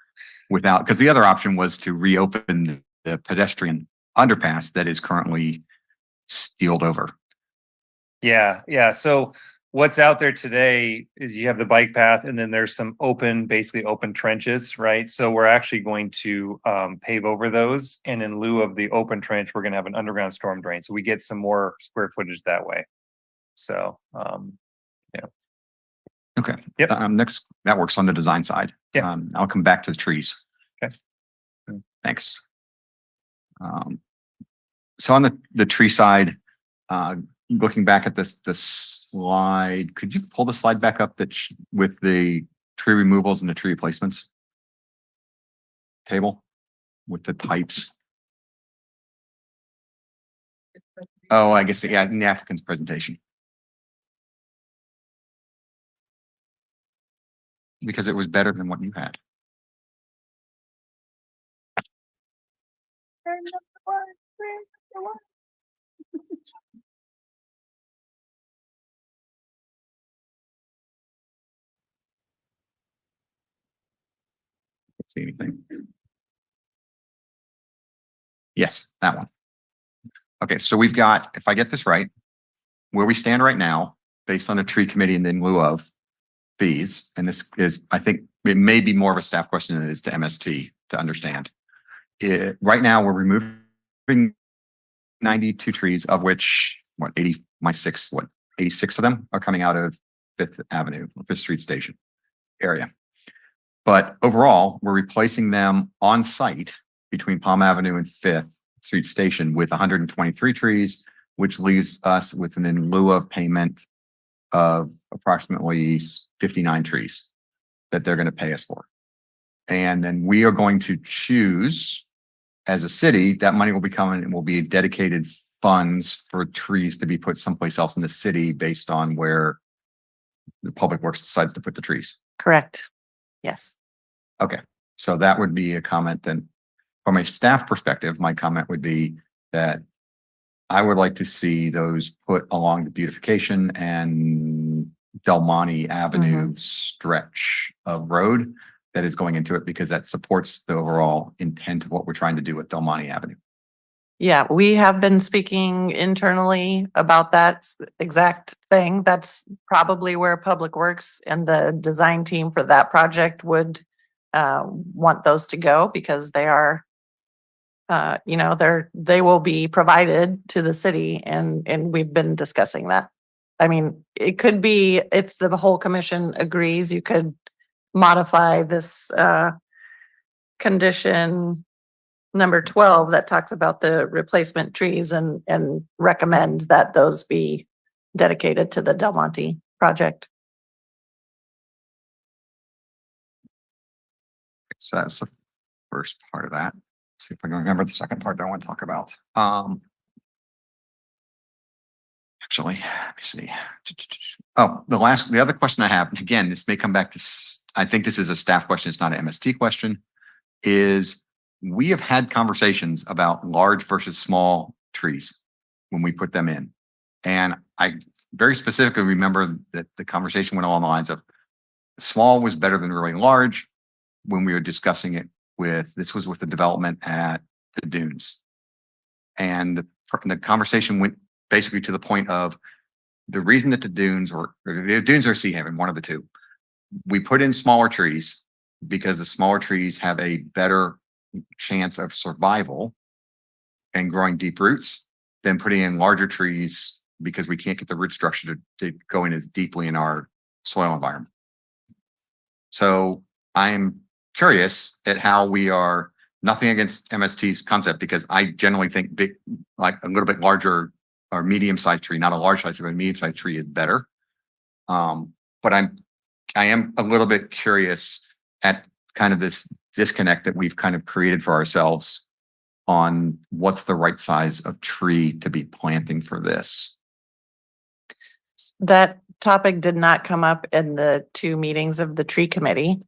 without, because the other option was to reopen the pedestrian underpass that is currently sealed over. yeah. So what's out there today is you have the bike path, and then there's some basically open trenches, right? So we're actually going to pave over those, and in lieu of the open trench, we're going to have an underground storm drain. So we get some more square footage that way. So yeah. Okay. Yep. Next, that works on the design side. Yeah. I'll come back to the trees. Okay. Thanks. So on the tree side, looking back at this slide, could you pull the slide back up with the tree removals and the tree replacements table with the types? Oh, I guess, yeah, in the applicant's presentation. Because it was better than what you had. Can't see anything. Yes, that one. Okay, so we've got, if I get this right, where we stand right now, based on the tree committee and in lieu of fees, and this is, I think it may be more of a staff question than it is to MST to understand. Right now, we're removing 92 trees, of which, what, 86 of them are coming out of Fifth Avenue, Fifth Street Station area. But overall, we're replacing them on site between Palm Avenue and Fifth Street Station with 123 trees, which leaves us with an in lieu of payment of approximately 59 trees that they're going to pay us for. And then we are going to choose, as a city, that money will be coming and will be dedicated funds for trees to be put someplace else in the city based on where the Public Works decides to put the trees. Correct. Yes. Okay, so that would be a comment. Then from a staff perspective, my comment would be that I would like to see those put along the beautification and Del Monte Avenue stretch of road that is going into it, because that supports the overall intent of what we're trying to do with Del Monte Avenue. Yeah, we have been speaking internally about that exact thing. That's probably where Public Works and the design team for that project would want those to go, because they are, they will be provided to the city, and we've been discussing that. I mean, it could be, if the whole commission agrees, you could modify this condition number 12 that talks about the replacement trees and recommend that those be dedicated to the Del Monte project. So that's the first part of that. See if I can remember the second part that I want to talk about. Actually, let me see. Oh, the other question I have, and again, this may come back to, I think this is a staff question, it's not an MST question, is we have had conversations about large versus small trees when we put them in. And I very specifically remember that the conversation went along the lines of small was better than really large when we were discussing it this was with the development at the dunes. And the conversation went basically to the point of the reason that the dunes or Sea Haven, one of the two, we put in smaller trees because the smaller trees have a better chance of survival and growing deep roots than putting in larger trees, because we can't get the root structure to go in as deeply in our soil environment. So I'm curious at how we are, nothing against MST's concept, because I generally think big, like a little bit larger or medium-sized tree, not a large size, but a medium-sized tree is better. But I am a little bit curious at kind of this disconnect that we've kind of created for ourselves on what's the right size of tree to be planting for this. That topic did not come up in the 2 meetings of the tree committee.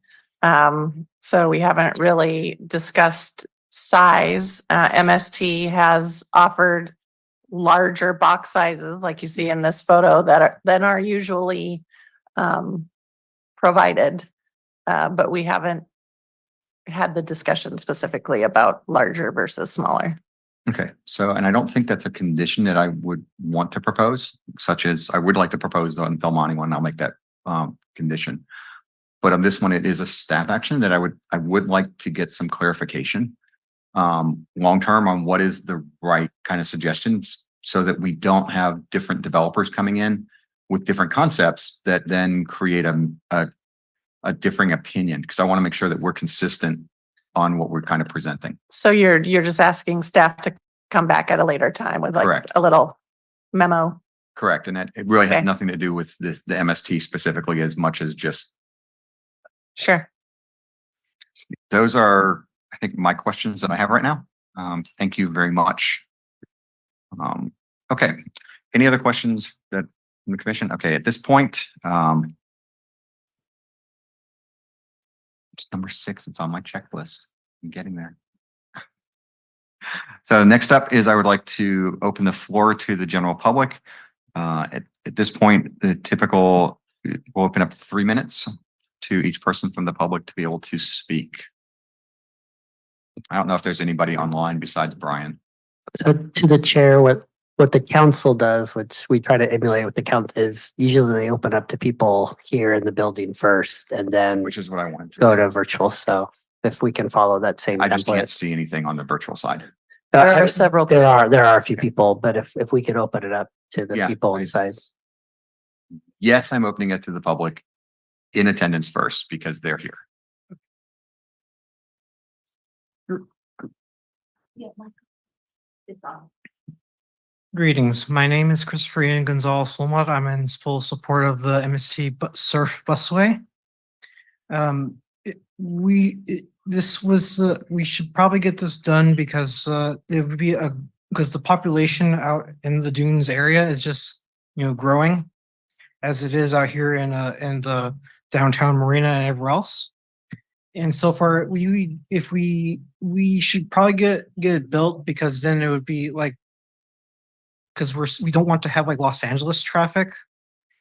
So we haven't really discussed size. MST has offered larger box sizes, like you see in this photo, that are usually provided. But we haven't had the discussion specifically about larger versus smaller. Okay, so, and I don't think that's a condition that I would want to propose, such as I would like to propose the Del Monte one. I'll make that condition. But on this one, it is a staff action that I would like to get some clarification long-term on what is the right kind of suggestions, so that we don't have different developers coming in with different concepts that then create a differing opinion, because I want to make sure that we're consistent on what we're kind of presenting. So you're just asking staff to come back at a later time with like Correct. a little memo. Correct. And that it really has Okay. nothing to do with the MST specifically as much as just, Sure. those are, I think, my questions that I have right now. Thank you very much. Okay. Any other questions that from the commission? Okay, at this point, it's number 6. It's on my checklist. I'm getting there. So next up is I would like to open the floor to the general public. At this point, the typical, we'll open up 3 minutes to each person from the public to be able to speak. I don't know if there's anybody online besides Brian. So to the chair, what the council does, which we try to emulate with the council, is usually they open up to people here in the building first and then Which is what I wanted to. go to virtual. So if we can follow that same I just can't template. see anything on the virtual side. There are several. There are a few people, but if we could open it up to the Yeah, people inside. Yes, I'm opening it to the public in attendance first because they're here. Greetings. My name is Christopher Ian Gonzalez Wilmot. I'm in full support of the MST Surf Busway. We should probably get this done because it would be because the population out in the dunes area is just, growing as it is out here in the downtown Marina and everywhere else. And so far, we should probably get it built because then it would be like, because we don't want to have like Los Angeles traffic.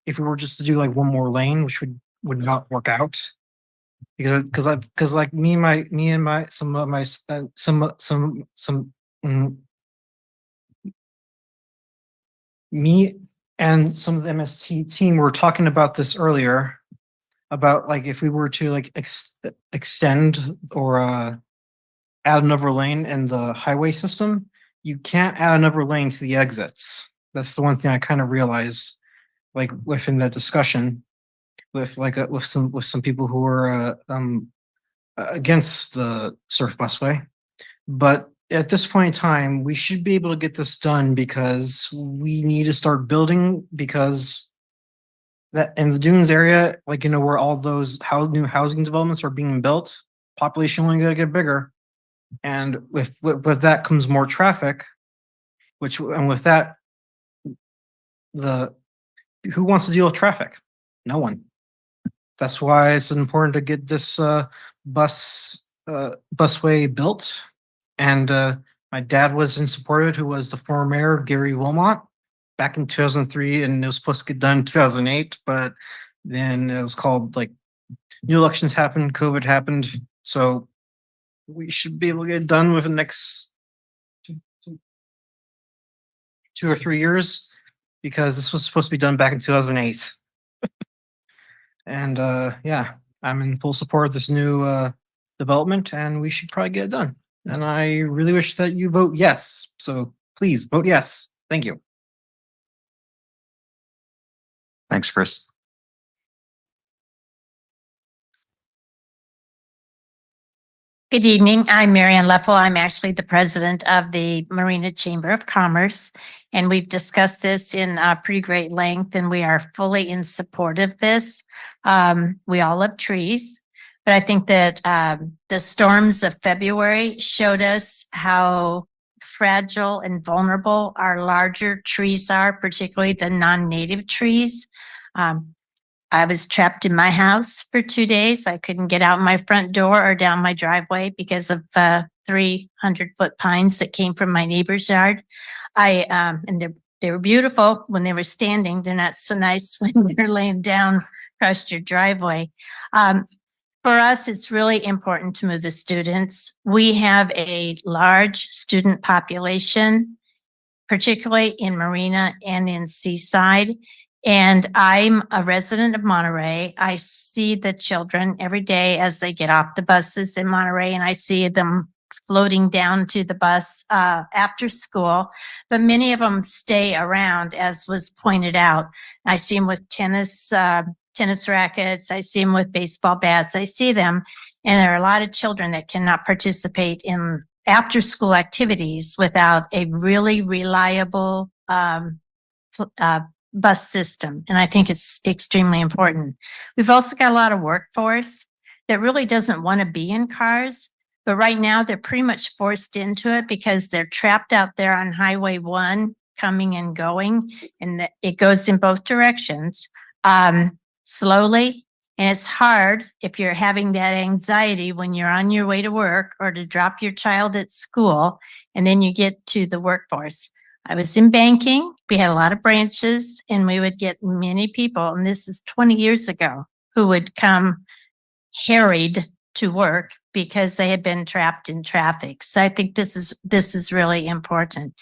If we were just to do like one more lane, which would not work out, because like me and some of the MST team were talking about this earlier, about like if we were to like extend or add another lane in the highway system, you can't add another lane to the exits. That's the one thing I kind of realized, like within the discussion, with some people who were against the surf busway. But at this point in time, we should be able to get this done because we need to start building, because that in the dunes area, like, where all those new housing developments are being built, population only gonna get bigger. And with that comes more traffic, and with that, who wants to deal with traffic? No one. That's why it's important to get this busway built. And my dad was in support of it, who was the former mayor, Gary Wilmot, back in 2003, and it was supposed to get done in 2008, but then it was called, like, new elections happened, COVID happened, so we should be able to get it done within the next 2 or 3 years, because this was supposed to be done back in 2008. And yeah, I'm in full support of this new development, and we should probably get it done. And I really wish that you vote yes. So please vote yes. Thank you. Thanks, Chris. Good evening. I'm Marianne Leffel. I'm actually the president of the Marina Chamber of Commerce, and we've discussed this in pretty great length, and we are fully in support of this. We all love trees, but I think that the storms of February showed us how fragile and vulnerable our larger trees are, particularly the non-native trees. I was trapped in my house for 2 days. I couldn't get out my front door or down my driveway because of 300-foot pines that came from my neighbor's yard. And they were beautiful when they were standing. They're not so nice when they're laying down across your driveway. For us, it's really important to move the students. We have a large student population, particularly in Marina and in Seaside. And I'm a resident of Monterey. I see the children every day as they get off the buses in Monterey, and I see them floating down to the bus after school. But many of them stay around, as was pointed out. I see them with tennis rackets. I see them with baseball bats. I see them, and there are a lot of children that cannot participate in after school activities without a really reliable bus system, and I think it's extremely important. We've also got a lot of workforce that really doesn't want to be in cars, but right now they're pretty much forced into it because they're trapped out there on Highway 1 coming and going, and it goes in both directions slowly. And it's hard if you're having that anxiety when you're on your way to work or to drop your child at school, and then you get to the workforce. I was in banking. We had a lot of branches, and we would get many people, and this is 20 years ago, who would come harried to work because they had been trapped in traffic. So I think this is really important.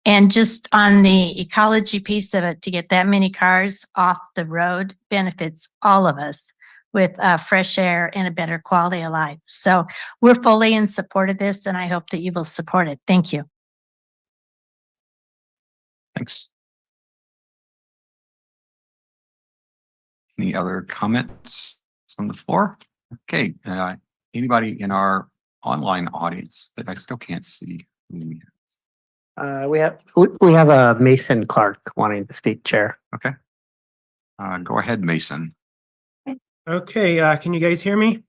And just on the ecology piece of it, to get that many cars off the road benefits all of us with fresh air and a better quality of life. So we're fully in support of this, and I hope that you will support it. Thank you. Thanks. Any other comments from the floor? Okay, anybody in our online audience that I still can't see? We have a Mason Clark wanting to speak, Chair. Okay. Go ahead, Mason. Okay, can you guys hear me?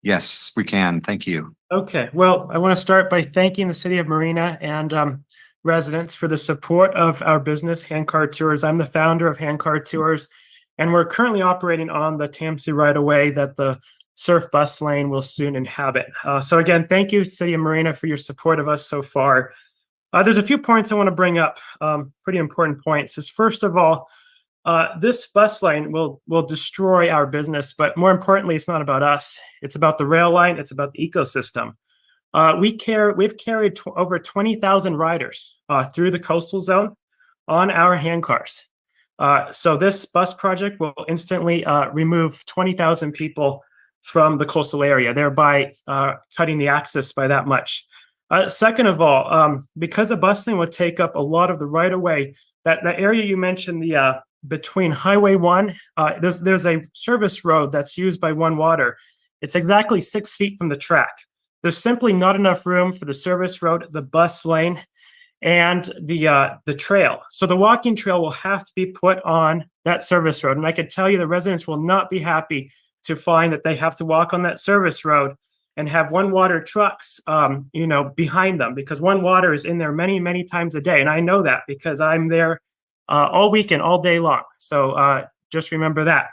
Yes, we can. Thank you. Okay, well, I want to start by thanking the city of Marina and residents for the support of our business, Handcar Tours. I'm the founder of Handcar Tours, and we're currently operating on the Tamsi right-of-way that the surf bus lane will soon inhabit. So again, thank you, city of Marina, for your support of us so far. There's a few points I want to bring up, pretty important points. Is first of all, this bus lane will destroy our business, but more importantly, it's not about us. It's about the rail line. It's about the ecosystem. We've carried over 20,000 riders through the coastal zone on our handcars. So this bus project will instantly remove 20,000 people from the coastal area, thereby cutting the access by that much. Second of all, because the bus lane will take up a lot of the right of way, that area you mentioned, the between Highway 1, there's a service road that's used by One Water. It's exactly 6 feet from the track. There's simply not enough room for the service road, the bus lane, and the trail. So the walking trail will have to be put on that service road. And I can tell you the residents will not be happy to find that they have to walk on that service road and have One Water trucks, behind them, because One Water is in there many, many times a day. And I know that because I'm there all weekend, all day long. So just remember that.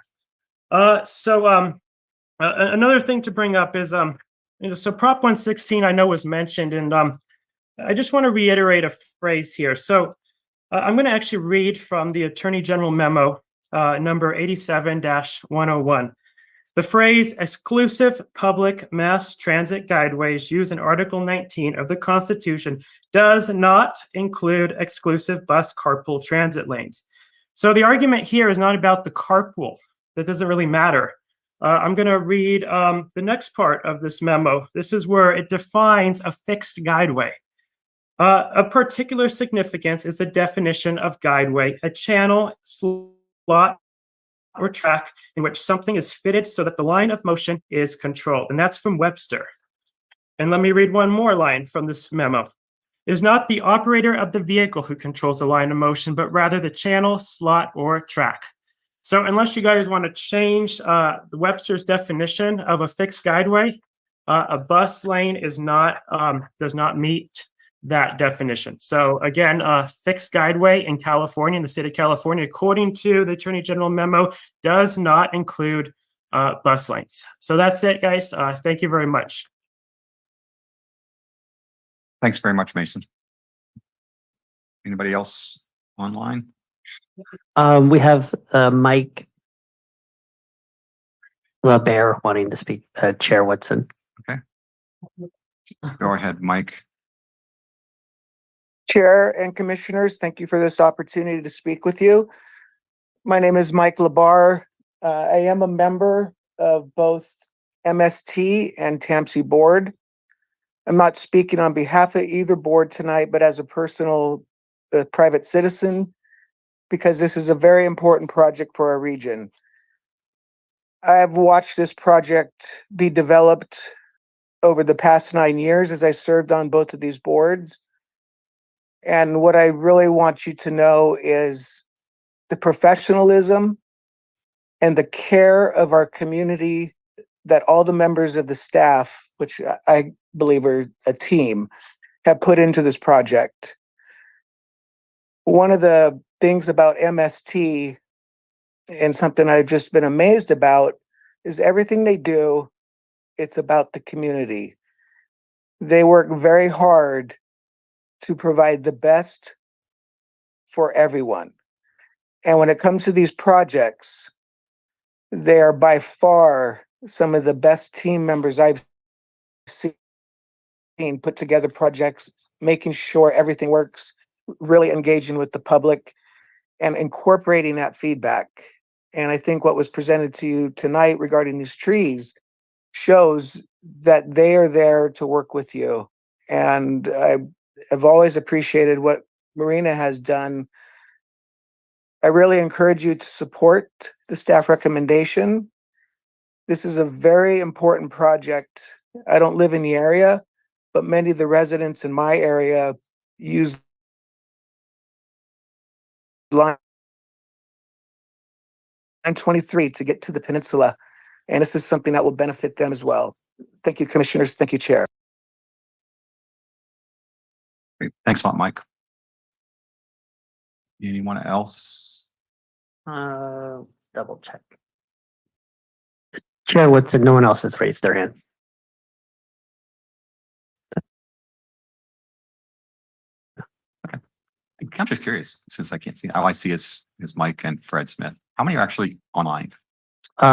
Another thing to bring up is, so Prop 116 I know was mentioned, and I just want to reiterate a phrase here. So I'm going to actually read from the Attorney General memo number 87-101. The phrase exclusive public mass transit guideways used in Article 19 of the Constitution does not include exclusive bus carpool transit lanes. So the argument here is not about the carpool. That doesn't really matter. I'm going to read the next part of this memo. This is where it defines a fixed guideway. Of particular significance is the definition of guideway, a channel, slot, or track in which something is fitted so that the line of motion is controlled. And that's from Webster. And let me read one more line from this memo. It is not the operator of the vehicle who controls the line of motion, but rather the channel, slot, or track. So unless you guys want to change the Webster's definition of a fixed guideway, a bus lane does not meet that definition. So again, fixed guideway in California, in the state of California, according to the Attorney General memo, does not include bus lanes. So that's it, guys. Thank you very much. Thanks very much, Mason. Anybody else online? We have Mike LaBear wanting to speak, Chair Woodson. Go ahead, Mike. Chair and Commissioners, thank you for this opportunity to speak with you. My name is Mike Labar. I am a member of both MST and TAMC board. I'm not speaking on behalf of either board tonight, but as a personal private citizen, because this is a very important project for our region. I have watched this project be developed over the past 9 years as I served on both of these boards. And what I really want you to know is the professionalism, and the care of our community that all the members of the staff, which I believe are a team, have put into this project. One of the things about MST, and something I've just been amazed about, is everything they do, it's about the community. They work very hard to provide the best for everyone. And when it comes to these projects, they are by far some of the best team members I've seen put together projects, making sure everything works, really engaging with the public and incorporating that feedback. And I think what was presented to you tonight regarding these trees shows that they are there to work with you. And I've always appreciated what Marina has done. I really encourage you to support the staff recommendation. This is a very important project. I don't live in the area, but many of the residents in my area use line 23 to get to the peninsula. And this is something that will benefit them as well. Thank you, commissioners. Thank you, Chair. Great. Thanks a lot, Mike. Anyone else? Double check. Chair Woodson, no one else has raised their hand. I'm just curious, since I can't see, all I see is Mike and Fred Smith. How many are actually online?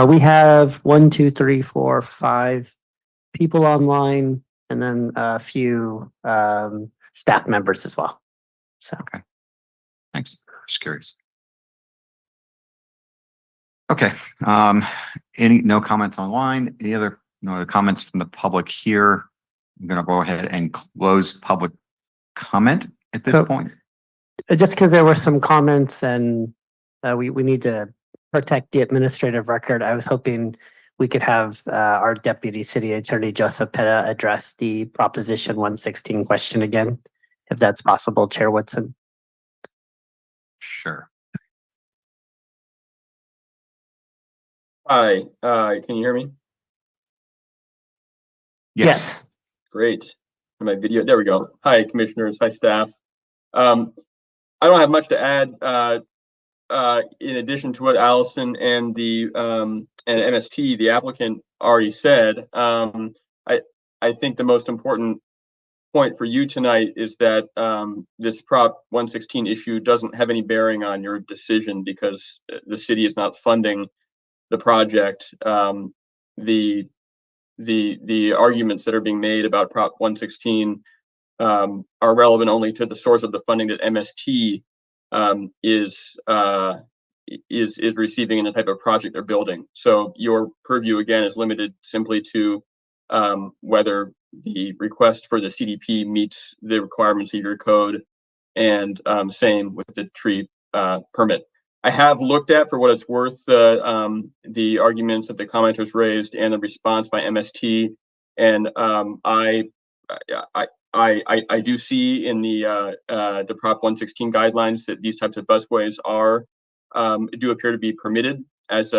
We have 1, 2, 3, 4, 5 people online, and then a few staff members as well. So Thanks. Just curious. Okay. No comments online? No other comments from the public here? I'm gonna go ahead and close public comment at this point. just because there were some comments and we need to protect the administrative record, I was hoping we could have our Deputy City Attorney Joseph Petta address the Proposition 116 question again, if that's possible, Chair Woodson. Sure. Hi, can you hear me? Yes. Great. My video, there we go. Hi, commissioners, hi, staff. I don't have much to add in addition to what Allison and the and MST, the applicant, already said. I think the most important point for you tonight is that this Prop 116 issue doesn't have any bearing on your decision because the city is not funding the project. The arguments that are being made about Prop 116 are relevant only to the source of the funding that MST is receiving in the type of project they're building. So your purview again is limited simply to whether the request for the CDP meets the requirements of your code, and same with the tree permit. I have looked at, for what it's worth, the arguments that the commenters raised and the response by MST, and I do see in the Prop 116 guidelines that these types of busways do appear to be permitted as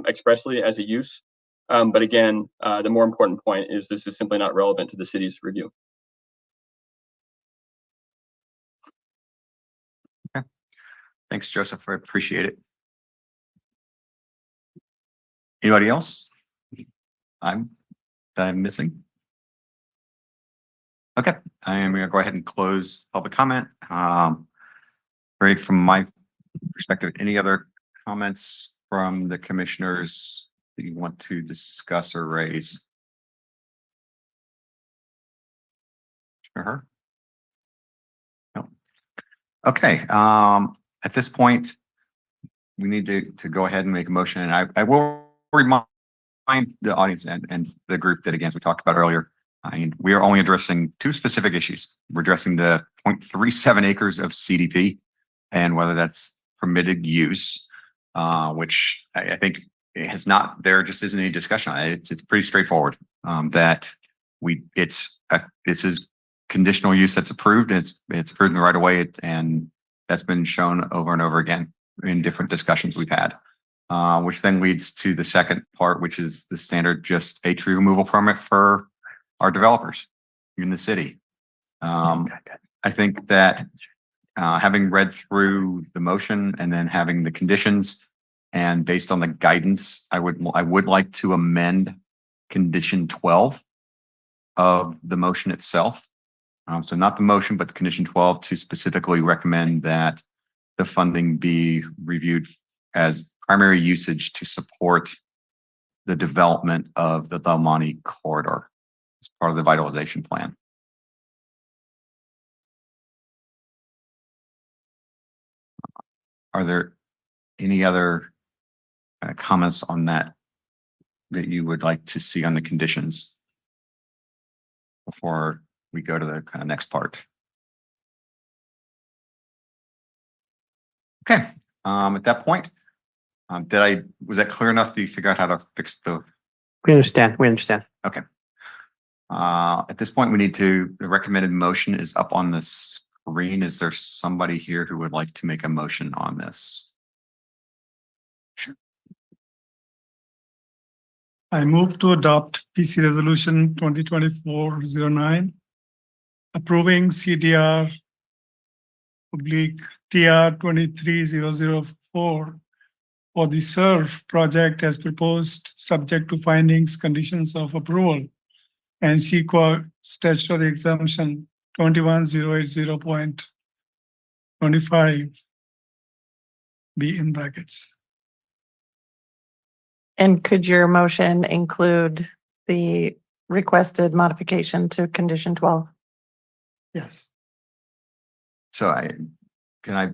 expressly as a use. But again, the more important point is this is simply not relevant to the city's review. Okay. Thanks, Joseph. I appreciate it. Anybody else? I'm missing. Okay, I am going to go ahead and close public comment. Great, from my perspective, any other comments from the commissioners that you want to discuss or raise? Sure. No. Okay, at this point, we need to go ahead and make a motion, and I will remind the audience and the group that, again, as we talked about earlier, we are only addressing two specific issues. We're addressing the 0.37 acres of CDP and whether that's permitted use, which I think it has not, there just isn't any discussion on it. It's pretty straightforward, that this is conditional use that's approved, and it's approved in the right of way, and that's been shown over and over again. in different discussions we've had. Which then leads to the second part, which is the standard, just a tree removal permit for our developers in the city. I think that having read through the motion and then having the conditions and based on the guidance, I would like to amend condition 12 of the motion itself. So not the motion, but the condition 12 to specifically recommend that the funding be reviewed as primary usage to support the development of the Del Monte corridor as part of the vitalization plan. Are there any other comments on that you would like to see on the conditions before we go to the kind of next part? Okay, at that point, was that clear enough? Do you figure out how to fix the? We understand. We understand. Okay. At this point, the recommended motion is up on the screen. Is there somebody here who would like to make a motion on this? Sure. I move to adopt PC Resolution 2024-09, approving CDR oblique TR 23004 for the SURF project as proposed, subject to findings, conditions of approval, and CEQA statutory exemption 21080.25 be in brackets. And could your motion include the requested modification to condition 12? Yes. So can I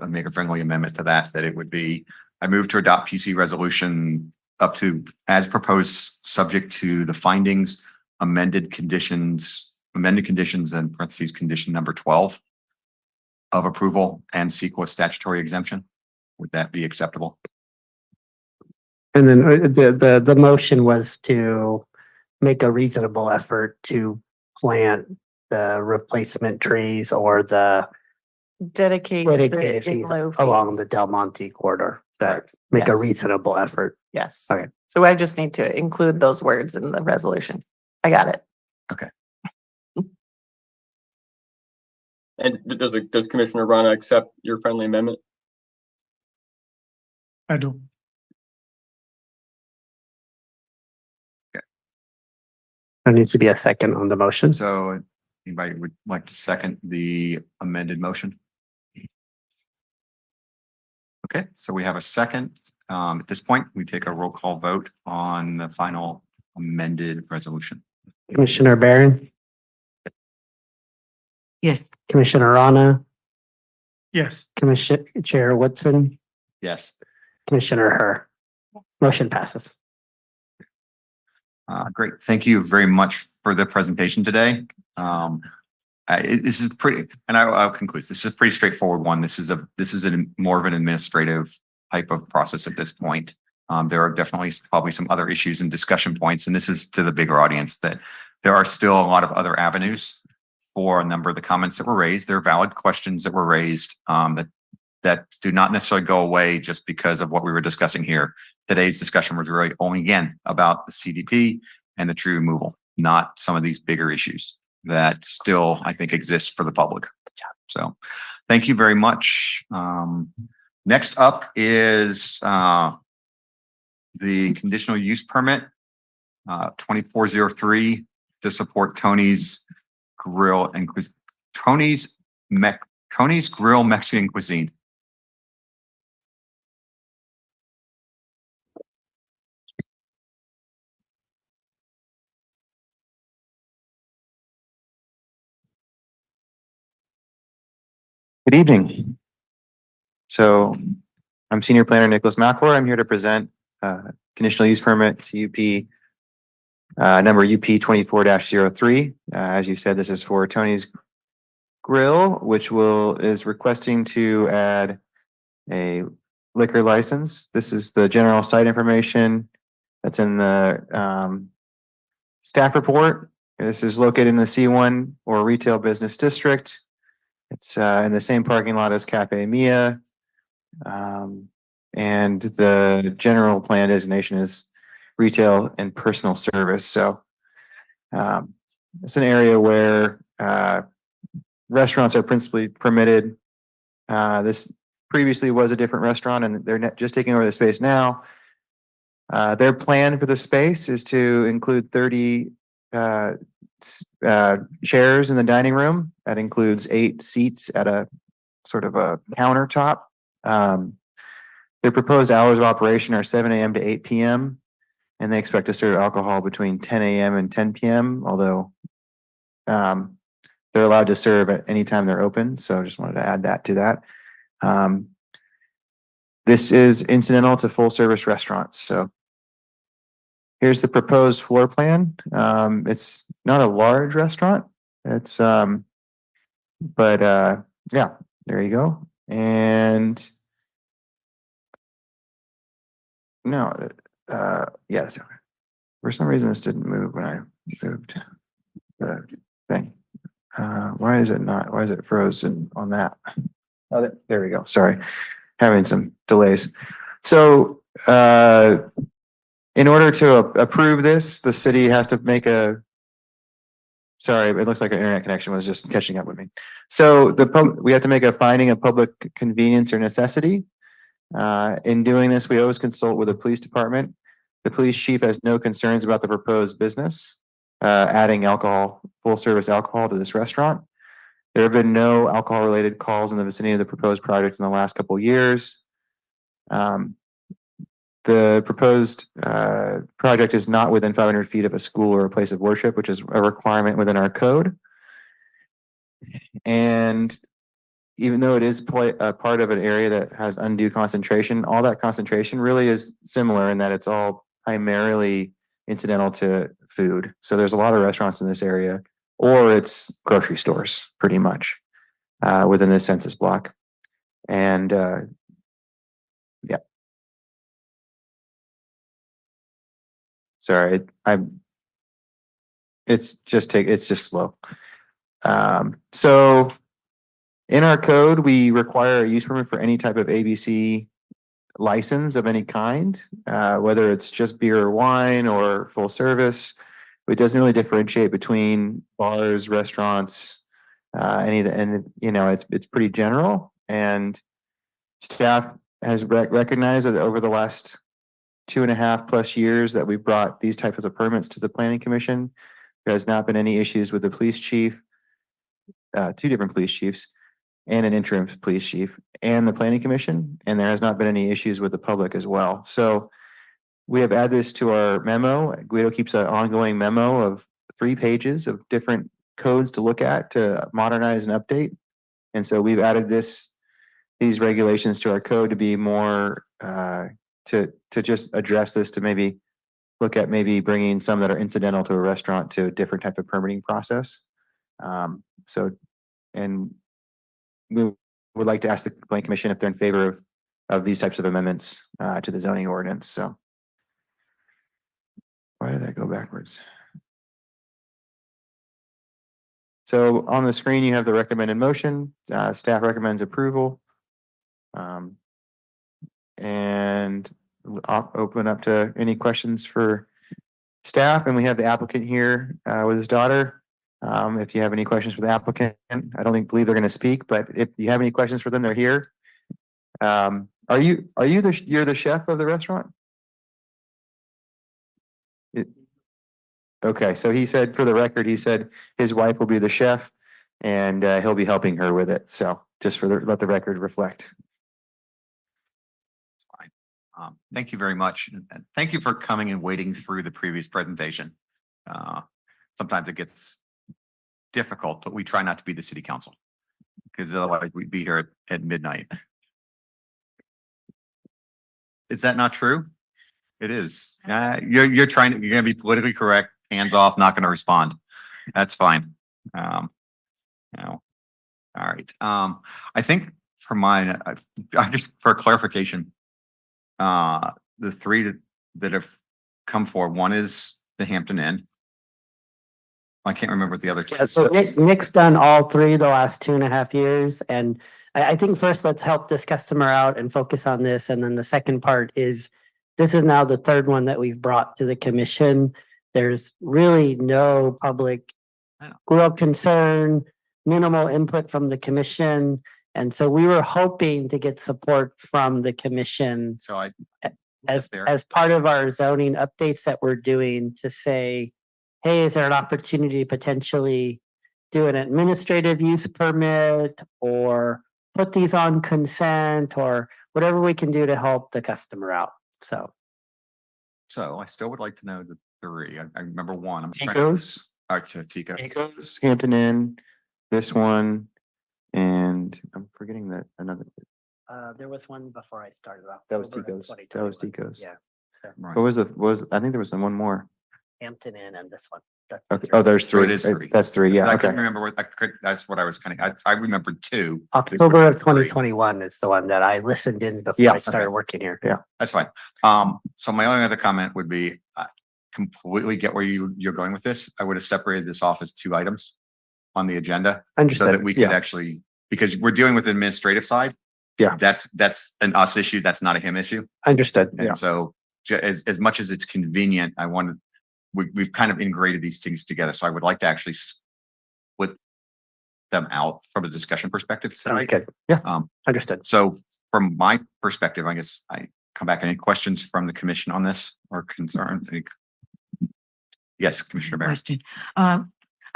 make a friendly amendment to that, that it would be, I move to adopt PC resolution up to as proposed, subject to the findings, amended conditions and parentheses condition number 12 of approval and CEQA statutory exemption. Would that be acceptable? And then the motion was to make a reasonable effort to plant the replacement trees or the Dedicated dedicated trees igloo along fields. the Del Monte corridor. That make a Yes. reasonable effort. Yes. Okay. So I just need to include those words in the resolution. I got it. And does Commissioner Rana accept your friendly amendment? I do. There needs to be a second on the motion. So anybody would like to second the amended motion? Okay, so we have a second. At this point, we take a roll call vote on the final amended resolution. Commissioner Barron, Yes. Commissioner Rana, Yes. Commissioner Chair Woodson, Yes. Commissioner Herr. Motion passes. Great. Thank you very much for the presentation today. This is pretty, and I'll conclude. This is a pretty straightforward one. This is more of an administrative type of process at this point. There are definitely probably some other issues and discussion points, and this is to the bigger audience that there are still a lot of other avenues for a number of the comments that were raised. There are valid questions that were raised that do not necessarily go away just because of what we were discussing here. Today's discussion was really only again about the CDP and the tree removal, not some of these bigger issues that still, I think, exist for the public. So thank you very much. Next up is the conditional use permit 2403 to support Tony's Grill and Tony's Grill Mexican Cuisine. Good evening. So I'm Senior Planner Nicholas McElroy. I'm here to present conditional use permit CUP number UP 24-03. As you said, this is for Tony's Grill, which is requesting to add a liquor license. This is the general site information that's in the staff report. This is located in the C1 or retail business district. It's in the same parking lot as Cafe Mia. And the general plan designation is retail and personal service. So it's an area where restaurants are principally permitted. This previously was a different restaurant and they're just taking over the space now. Their plan for the space is to include 30 chairs in the dining room. That includes 8 seats at a sort of a countertop. Their proposed hours of operation are 7 a.m. to 8 p.m. and they expect to serve alcohol between 10 a.m. and 10 p.m. Although they're allowed to serve at any time they're open. So I just wanted to add that to that. This is incidental to full service restaurants. So here's the proposed floor plan. It's not a large restaurant. It's but yeah, there you go. And no, yes. For some reason, this didn't move when I moved the thing. Why is it not? Why is it frozen on that? Oh, there we go. Sorry, having some delays. So, in order to approve this, the city has to make a. Sorry, it looks like our internet connection was just catching up with me. So we have to make a finding of public convenience or necessity. In doing this, we always consult with the police department. The police chief has no concerns about the proposed business, adding alcohol, full service alcohol to this restaurant. There have been no alcohol related calls in the vicinity of the proposed project in the last couple of years. The proposed project is not within 500 feet of a school or a place of worship, which is a requirement within our code. And even though it is a part of an area that has undue concentration, all that concentration really is similar in that it's all primarily incidental to food. So there's a lot of restaurants in this area, or it's grocery stores pretty much within this census block. And yeah. Sorry, it's just slow. So in our code, we require a use permit for any type of ABC license of any kind, whether it's just beer or wine or full service. It doesn't really differentiate between bars, restaurants, and you know, it's pretty general. And staff has recognized that over the last 2.5+ years that we brought these types of permits to the planning commission, there has not been any issues with the police chief, 2 different police chiefs, and an interim police chief and the planning commission. And there has not been any issues with the public as well. So we have added this to our memo. Guido keeps an ongoing memo of 3 pages of different codes to look at to modernize and update. And so we've added these regulations to our code to be more, to just address this, to maybe look at maybe bringing some that are incidental to a restaurant to a different type of permitting process. And we would like to ask the planning commission if they're in favor of these types of amendments to the zoning ordinance. So why did that go backwards? So on the screen, you have the recommended motion. Staff recommends approval. And I'll open up to any questions for staff. And we have the applicant here with his daughter. If you have any questions for the applicant, I don't believe they're going to speak, but if you have any questions for them, they're here. You're the chef of the restaurant? Okay, so he said, for the record, he said his wife will be the chef and he'll be helping her with it. So just let the record reflect. Thank you very much. And thank you for coming and waiting through the previous presentation. Sometimes it gets difficult, but we try not to be the city council because otherwise we'd be here at midnight. Is that not true? It is. You're going to be politically correct, hands off, not going to respond. That's fine. All right. I think for mine, I just for clarification, the 3 that have come forward, one is the Hampton Inn. I can't remember what the other. Yeah, so Nick's done all three the last 2.5 years, and I think first let's help this customer out and focus on this, and then the second part is this is now the third one that we've brought to the commission. There's really no public real concern, minimal input from the commission, and so we were hoping to get support from the commission So I. as part of our zoning updates that we're doing to say, hey, is there an opportunity to potentially do an administrative use permit or put these on consent or whatever we can do to help the customer out. So So I still would like to know the three. I remember one. I'm trying. Tico's, All right, so Tico's. Tico's, Hampton Inn, this one, and I'm forgetting that another, there was one before I started off. that was October of Tico's. That was 2021. Tico's. Yeah. So Right. What was, I think there was one more. Hampton Inn and this one. That's the Okay, three. oh, there's So three. it is three. That's three, yeah, I okay. couldn't remember what, that's what I was kind of, I remembered two. October of Three. 2021 is the one that I listened in before Yeah, I started okay. working here. That's fine. So my only other comment would be, I completely get where you're going with this. I would have separated this off as two items on the agenda so Understood. that we could Yeah. actually, because we're dealing with the administrative side. Yeah. That's an us issue. That's not a him issue. Understood. Yeah. And so as much as it's convenient, we've kind of integrated these things together. So I would like to actually split them out from a discussion perspective. Sounds good. Understood. So from my perspective, I guess I come back. Any questions from the commission on this or concern? Yes, Commissioner Barron. Question.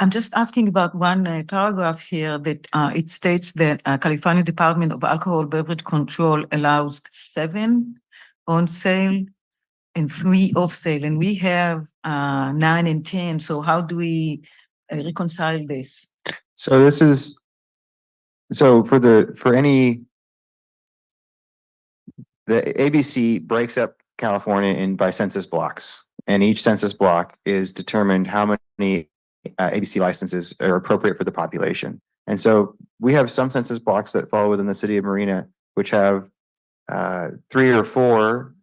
I'm just asking about one paragraph here that it states that California Department of Alcohol Beverage Control allows 7 on sale and 3 off sale, and we have 9 and 10. So how do we reconcile this? So this is, so for the ABC breaks up California by census blocks. And each census block is determined how many ABC licenses are appropriate for the population. And so we have some census blocks that fall within the city of Marina, which have 3 or 4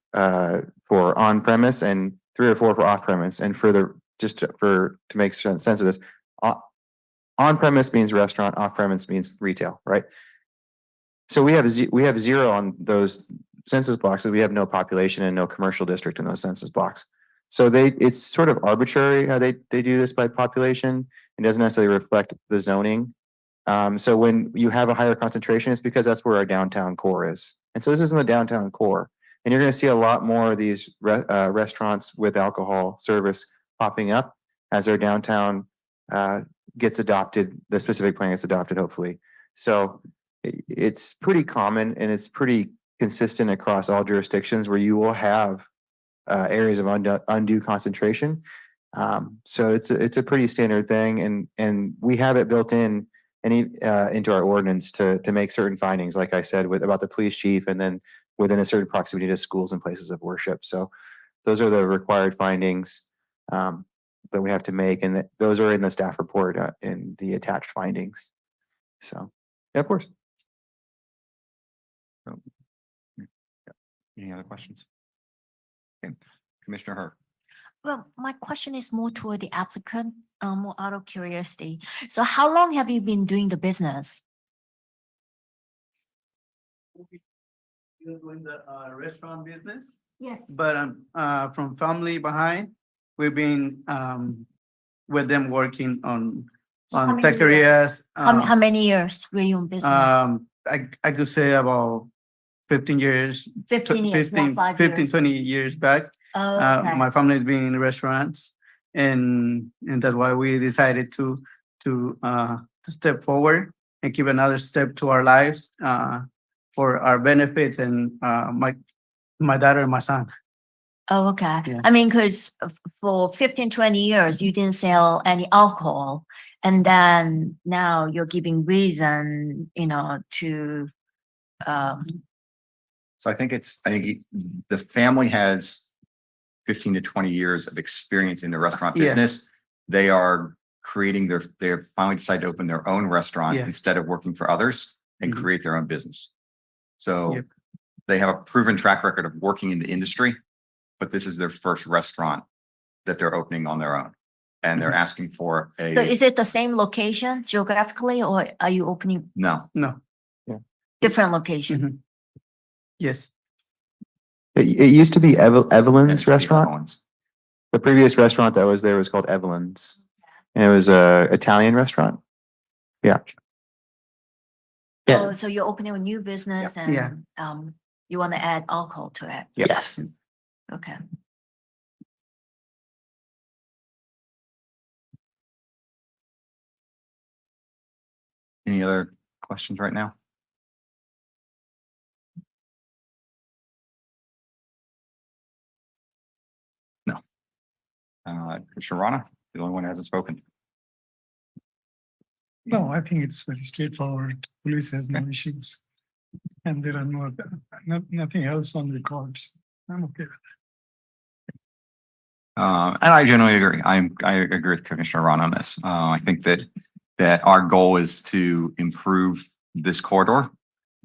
for on premise and 3 or 4 for off premise. And to make sense of this, on premise means restaurant, off premise means retail, right? So we have 0 on those census blocks, so we have no population and no commercial district in those census blocks. So it's sort of arbitrary how they do this by population. It doesn't necessarily reflect the zoning. So when you have a higher concentration, it's because that's where our downtown core is. And so this is in the downtown core. And you're going to see a lot more of these restaurants with alcohol service popping up as our downtown gets adopted, the specific plan gets adopted, hopefully. So it's pretty common and it's pretty consistent across all jurisdictions where you will have areas of undue concentration. So it's a pretty standard thing, and we have it built in into our ordinance to make certain findings, like I said, about the police chief, and then within a certain proximity to schools and places of worship. So those are the required findings that we have to make, and those are in the staff report in the attached findings. So yeah, of course. Any other questions? Okay. Commissioner Hurd. Well, my question is more toward the applicant, more out of curiosity. So how long have you been doing the business? You're doing the restaurant business, Yes. but from family behind, we've been with them working on So how many taquerias. How many years were you in business? I could say about 15 years, 15 years, not 5 years. 15, 20 years back. Oh, okay. My family's been in restaurants, and that's why we decided to step forward and give another step to our lives for our benefits and my daughter and my son. Oh, okay. Yeah. I mean, because for 15, 20 years, you didn't sell any alcohol. And then now you're giving reason, to, So I think the family has 15 to 20 years of experience in the restaurant Yeah. business. They are creating they finally decided to open their own restaurant Yeah. instead of working for others and Mhm. create their own business. So Yep. they have a proven track record of working in the industry, but this is their first restaurant that they're opening on their own and they're asking for So a, is it the same location geographically, or are you opening no, No. different location? Mhm. Yes. It used to be Evelyn's it's the other Restaurant. ones. The previous restaurant that was there was called Evelyn's. And it was a Italian restaurant. Yeah. Oh, so you're opening a new business Yeah. and you want to add alcohol to it? Yes. Okay. Any other questions right now? No. Commissioner Rana, the only one who hasn't spoken. No, I think it's very straightforward. Police has no issues. And there are nothing else on records. I'm okay with And I generally agree. I agree with Commissioner Ron on this. I think that our goal is to improve this corridor.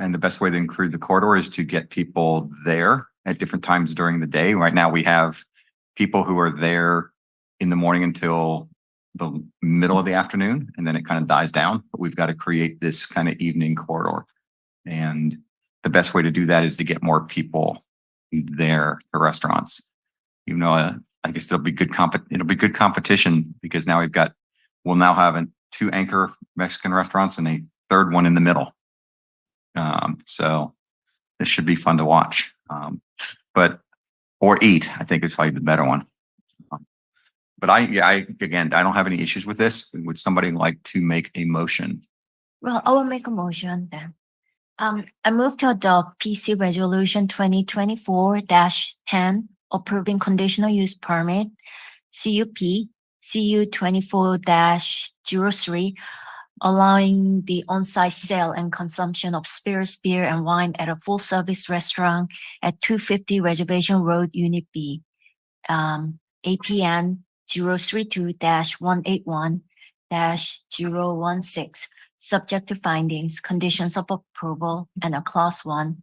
And the best way to improve the corridor is to get people there at different times during the day. Right now, we have people who are there in the morning until the middle of the afternoon, and then it kind of dies down. But we've got to create this kind of evening corridor. And the best way to do that is to get more people there to restaurants. Even though I guess it'll be good competition because now we'll now have two anchor Mexican restaurants and a third one in the middle. So this should be fun to watch. Or eat, I think is probably the better one. But again, I don't have any issues with this. Would somebody like to make a motion? Well, I will make a motion then. I move to adopt PC Resolution 2024-10 approving conditional use permit, CUP, CU 24-03, allowing the on-site sale and consumption of spirits, beer, and wine at a full-service restaurant at 250 Reservation Road, Unit B, APN 032-181-016, subject to findings, conditions of approval, and a Class 1,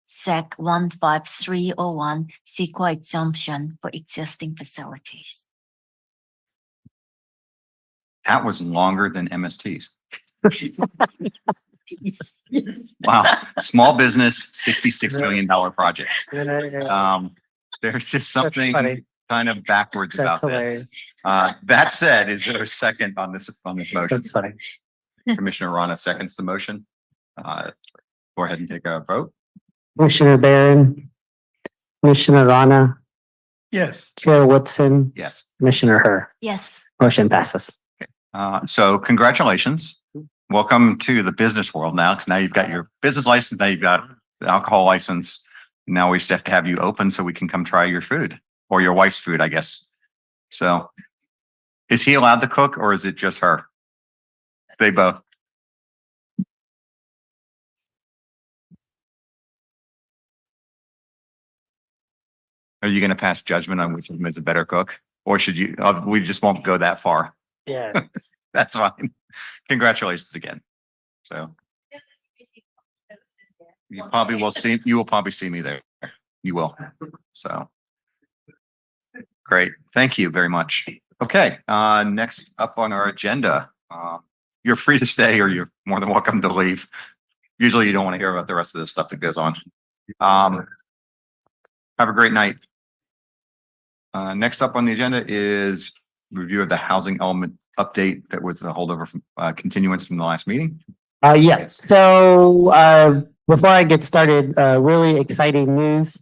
Sec 15301, CEQA exemption for existing facilities. That was longer than MST's. Wow, small business, $66 million project. There's just something kind of backwards about this. That said, is there a second on this motion? Commissioner Rana seconds the motion. Go ahead and take a vote. Commissioner Barron, Commissioner Rana, Yes. Chair Woodson, Yes. Commissioner Herr. Yes. Motion passes. So congratulations. Welcome to the business world now, because now you've got your business license, now you've got the alcohol license. Now we just have to have you open so we can come try your food or your wife's food, I guess. So is he allowed to cook or is it just her? They both. Are you going to pass judgment on which of them is a better cook? Or should you, we just won't go that far. Yeah. That's fine. Congratulations again. So you will probably see me there. You will. So great. Thank you very much. Okay. Next up on our agenda, you're free to stay or you're more than welcome to leave. Usually you don't want to hear about the rest of the stuff that goes on. Have a great night. Next up on the agenda is review of the housing element update that was the holdover from continuance from the last meeting. Yes. So before I get started, really exciting news.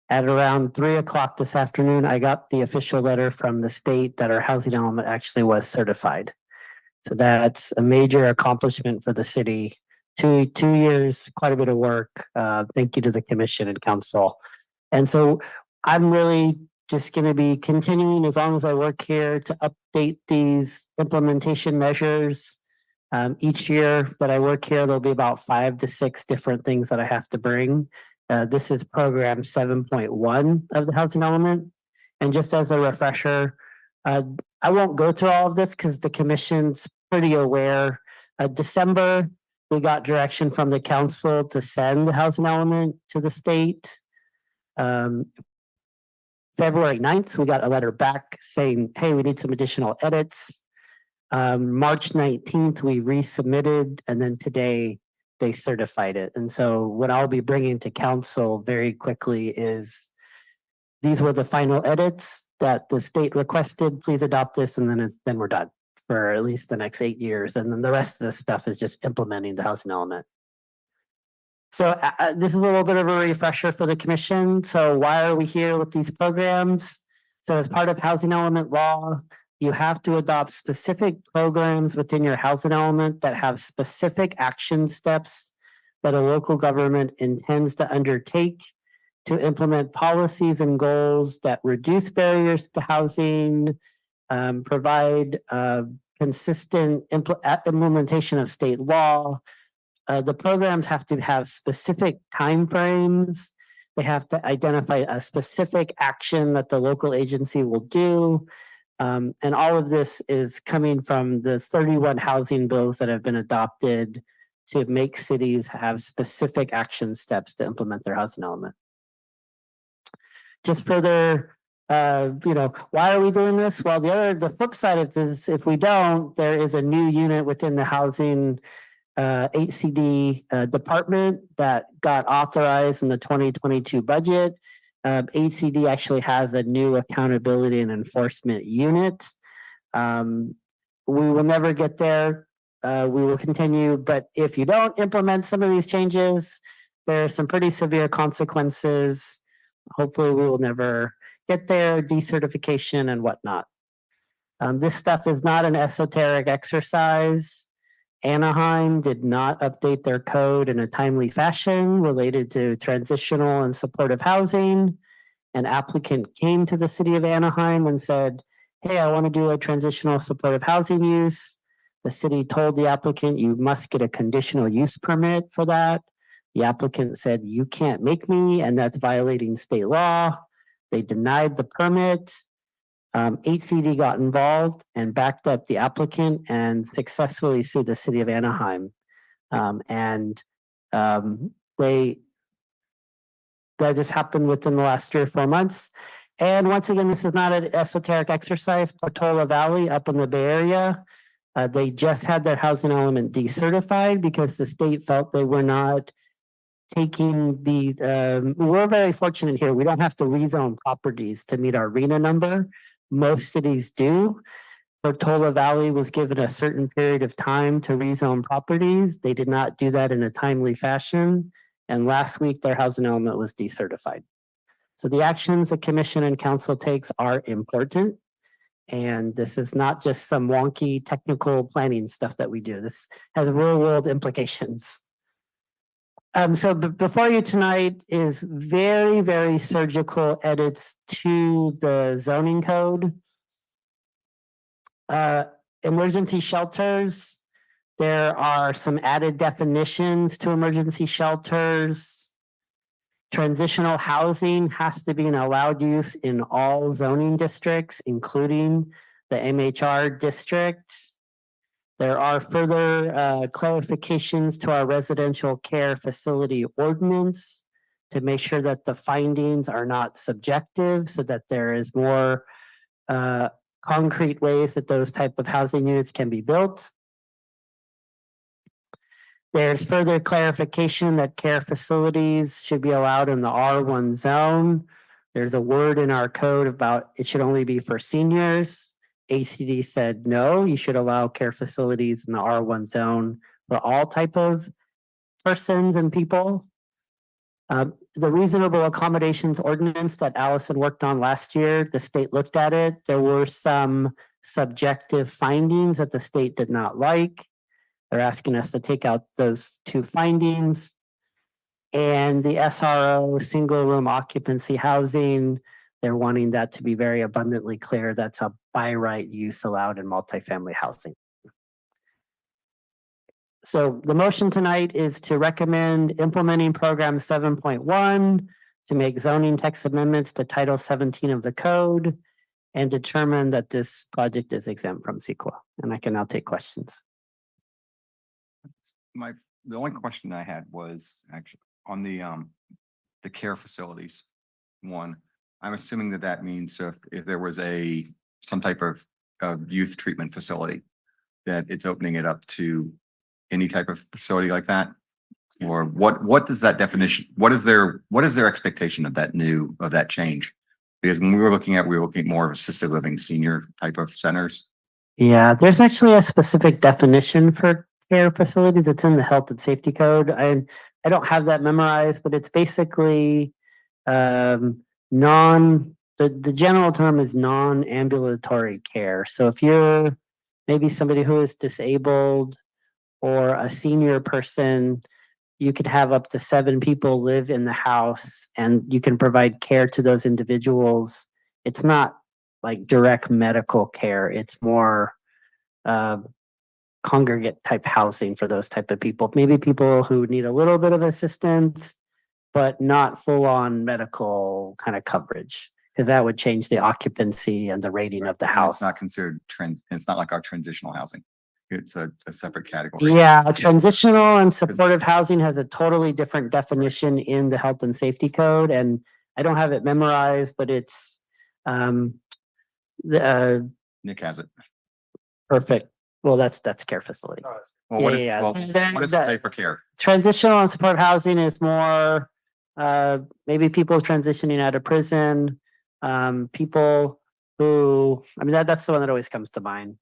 At around 3:00 this afternoon, I got the official letter from the state that our housing element actually was certified. So that's a major accomplishment for the city. Two years, quite a bit of work. Thank you to the commission and council. And so I'm really just going to be continuing as long as I work here to update these implementation measures. Each year that I work here, there'll be about 5 to 6 different things that I have to bring. This is program 7.1 of the housing element. And just as a refresher, I won't go through all of this because the commission's pretty aware. December, we got direction from the council to send the housing element to the state. February 9th, we got a letter back saying, hey, we need some additional edits. March 19th, we resubmitted, and then today they certified it. And so what I'll be bringing to council very quickly is these were the final edits that the state requested. Please adopt this, and then we're done for at least the next 8 years. And then the rest of the stuff is just implementing the housing element. So this is a little bit of a refresher for the commission. So why are we here with these programs? So as part of housing element law, you have to adopt specific programs within your housing element that have specific action steps that a local government intends to undertake to implement policies and goals that reduce barriers to housing, provide consistent implementation of state law. The programs have to have specific timeframes. They have to identify a specific action that the local agency will do. And all of this is coming from the 31 housing bills that have been adopted to make cities have specific action steps to implement their housing element. Just further, why are we doing this? Well, the flip side of this, if we don't, there is a new unit within the housing HCD department that got authorized in the 2022 budget. HCD actually has a new accountability and enforcement unit. We will never get there. We will continue, but if you don't implement some of these changes, there are some pretty severe consequences. Hopefully we will never get there, decertification and whatnot. This stuff is not an esoteric exercise. Anaheim did not update their code in a timely fashion related to transitional and supportive housing. An applicant came to the city of Anaheim and said, hey, I want to do a transitional supportive housing use. The city told the applicant, you must get a conditional use permit for that. The applicant said, you can't make me, and that's violating state law. They denied the permit. HCD got involved and backed up the applicant and successfully sued the city of Anaheim. That just happened within the last 3 or 4 months. And once again, this is not an esoteric exercise. Portola Valley up in the Bay Area, they just had their housing element decertified because the state felt they were not taking we're very fortunate here. We don't have to rezone properties to meet our RENA number. Most cities do. Portola Valley was given a certain period of time to rezone properties. They did not do that in a timely fashion. And last week, their housing element was decertified. So the actions the commission and council takes are important. And this is not just some wonky technical planning stuff that we do. This has real world implications. So before you tonight is very, very surgical edits to the zoning code. Emergency shelters. There are some added definitions to emergency shelters. Transitional housing has to be an allowed use in all zoning districts, including the MHR district. There are further clarifications to our residential care facility ordinance to make sure that the findings are not subjective, so that there is more concrete ways that those type of housing units can be built. There's further clarification that care facilities should be allowed in the R1 zone. There's a word in our code about it should only be for seniors. ACD said, no, you should allow care facilities in the R1 zone for all type of persons and people. The reasonable accommodations ordinance that Allison worked on last year, the state looked at it. There were some subjective findings that the state did not like. They're asking us to take out those 2 findings. And the SRO, single room occupancy housing, they're wanting that to be very abundantly clear. That's a by right use allowed in multifamily housing. So the motion tonight is to recommend implementing program 7.1 to make zoning text amendments to Title 17 of the code and determine that this project is exempt from CEQA. And I can now take questions. The only question I had was actually on the care facilities one. I'm assuming that that means if there was some type of youth treatment facility, that it's opening it up to any type of facility like that? Or what does that definition, what is their expectation of that change? Because when we were looking at more of assisted living senior type of centers. Yeah, there's actually a specific definition for care facilities. It's in the health and safety code. I don't have that memorized, but it's basically the general term is non-ambulatory care. So if you're maybe somebody who is disabled or a senior person, you could have up to 7 people live in the house and you can provide care to those individuals. It's not like direct medical care. It's more congregate type housing for those type of people. Maybe people who need a little bit of assistance, but not full on medical kind of coverage. Because that would change the occupancy and the rating of the And house. It's not considered it's not like our transitional housing. It's a separate category. Yeah, transitional and supportive housing has a totally different definition in the health and safety code, and I don't have it memorized, but it's Nick has it. perfect. Well, that's care facility. Well, what Yeah, is, yeah. what does it say for care? Transitional and supportive housing is more maybe people transitioning out of prison, people who, I mean, that's the one that always comes to mind.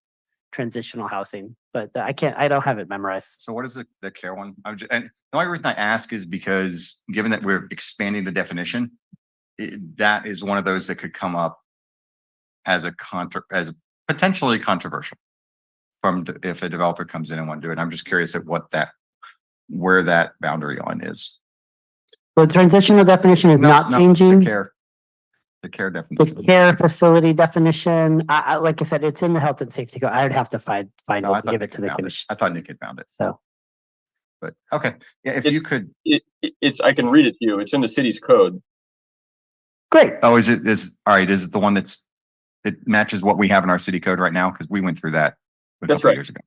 Transitional housing, but I don't have it memorized. So what is the care one? And the only reason I ask is because given that we're expanding the definition, that is one of those that could come up as as potentially controversial if a developer comes in and want to do it. I'm just curious at where that boundary line is. The transitional definition is not changing. The care definition. The care facility definition, like I said, it's in the health and safety code. I would have to find it and give it to the commission. I thought Nick had found it. So, but okay. Yeah, if you could. I can read it to you. It's in the city's code. Great. Oh, is all right. Is it the one that matches what we have in our city code right now? Because we went through that a That's couple right. years ago.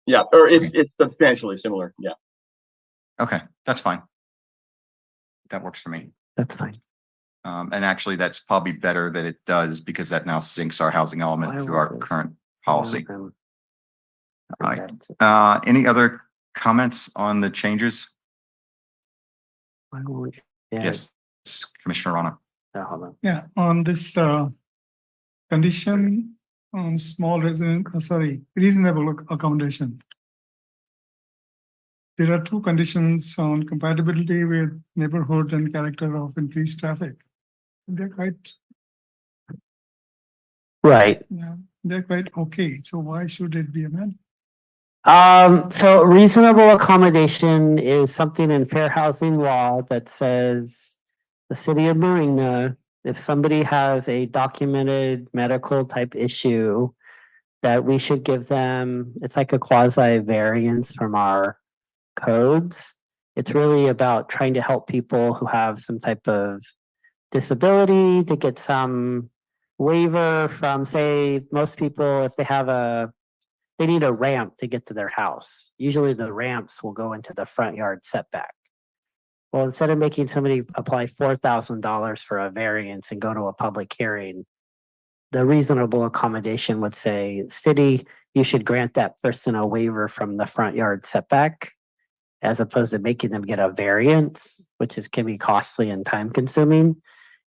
Yeah, or it's substantially similar. Yeah. Okay, that's fine. That works for me. That's fine. And actually, that's probably better that it does because that now syncs our housing element to our current policy. All right. Any other comments on the changes? Yes, Commissioner Rana. Hold on. Yeah, on this condition on reasonable accommodation. There are 2 conditions on compatibility with neighborhood and character of increased traffic. They're quite Right. Yeah, they're quite okay. So why should it be amended? So reasonable accommodation is something in fair housing law that says the city of Marina, if somebody has a documented medical type issue, that we should give them, it's like a quasi variance from our codes. It's really about trying to help people who have some type of disability to get some waiver from, say, most people, if they need a ramp to get to their house. Usually the ramps will go into the front yard setback. Well, instead of making somebody apply $4,000 for a variance and go to a public hearing, the reasonable accommodation would say, city, you should grant that person a waiver from the front yard setback, as opposed to making them get a variance, which can be costly and time consuming.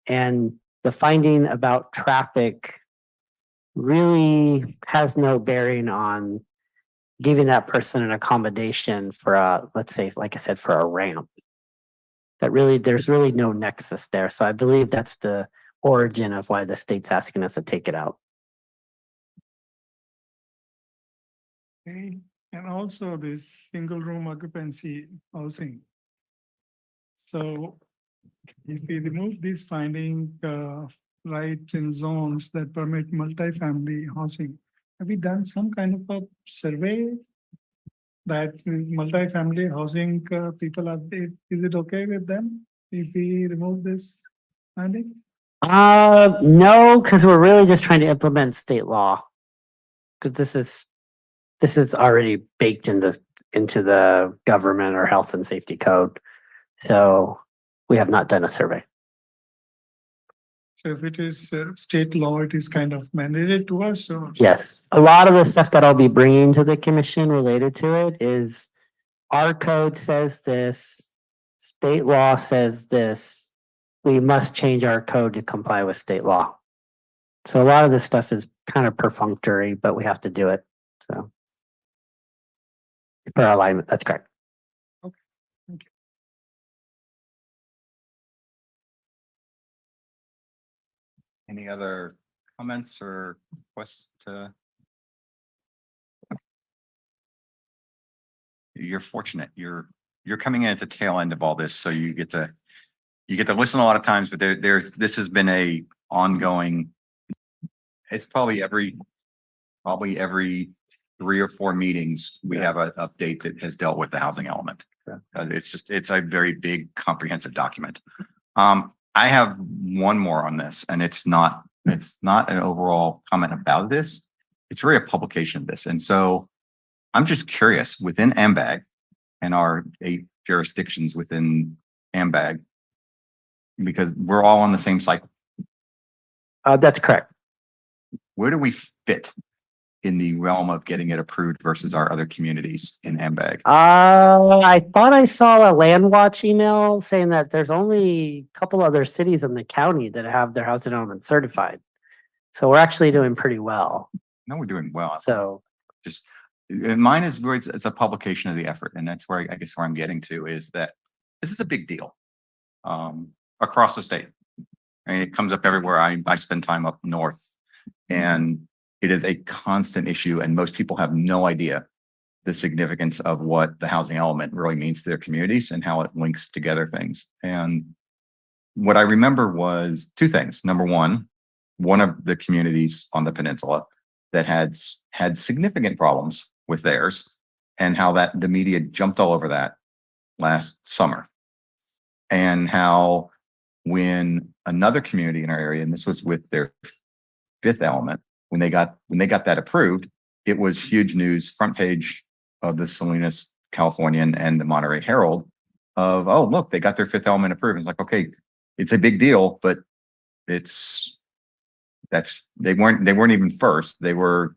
And the finding about traffic really has no bearing on giving that person an accommodation for let's say, like I said, for a ramp. There's really no nexus there. So I believe that's the origin of why the state's asking us to take it out. Okay, and also this single room occupancy housing. So if we remove this finding right in zones that permit multifamily housing, have we done some kind of a survey that multifamily housing people is it okay with them if we remove this finding? No, because we're really just trying to implement state law. Because this is already baked into the government or health and safety code. So we have not done a survey. So if it is state law, it is kind of mandated to us, so. Yes, a lot of the stuff that I'll be bringing to the commission related to it is our code says this, state law says this. We must change our code to comply with state law. So a lot of this stuff is kind of perfunctory, but we have to do it, so. For our alignment, that's correct. Any other comments or requests to? You're fortunate. You're coming in at the tail end of all this, so you get to listen a lot of times, but this has been a ongoing. It's probably every 3 or 4 meetings, we have an update that has dealt with the housing element. It's a very big comprehensive document. I have one more on this, and it's not an overall comment about this. It's really a publication of this. And so I'm just curious, within AMBAG and our 8 jurisdictions within AMBAG, because we're all on the same cycle, That's correct. where do we fit in the realm of getting it approved versus our other communities in AMBAG? I thought I saw a land watch email saying that there's only a couple other cities in the county that have their housing element certified. So we're actually doing pretty well. No, we're doing well. So Just, and mine is where it's a publication of the effort. And that's where I guess where I'm getting to is that this is a big deal across the state. I mean, it comes up everywhere. I spend time up north, and it is a constant issue, and most people have no idea the significance of what the housing element really means to their communities and how it links together things. And what I remember was 2 things. Number one of the communities on the peninsula that had significant problems with theirs, and how that the media jumped all over that last summer, and how when another community in our area, and this was with their 5th element, when they got that approved, it was huge news, front page of the Salinas Californian and the Monterey Herald of, oh, look, they got their 5th element approved. It's like, okay, it's a big deal, but they weren't even first. They were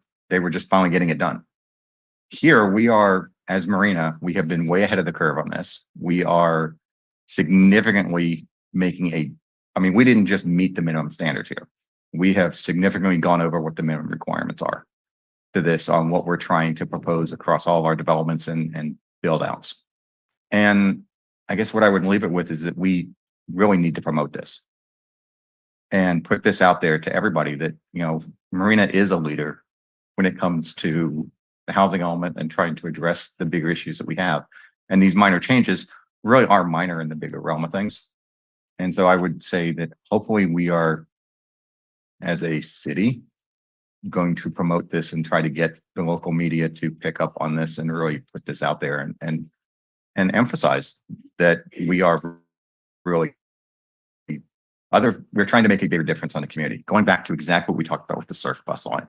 just finally getting it done. Here we are, as Marina, we have been way ahead of the curve on this. We are significantly we didn't just meet the minimum standards here. We have significantly gone over what the minimum requirements are to this on what we're trying to propose across all of our developments and build outs. And I guess what I would leave it with is that we really need to promote this and put this out there to everybody that, Marina is a leader when it comes to the housing element and trying to address the bigger issues that we have. And these minor changes really are minor in the bigger realm of things. And so I would say that hopefully we are, as a city, going to promote this and try to get the local media to pick up on this and really put this out there and emphasize that we are really we're trying to make a bigger difference on the community. Going back to exactly what we talked about with the surf bus line,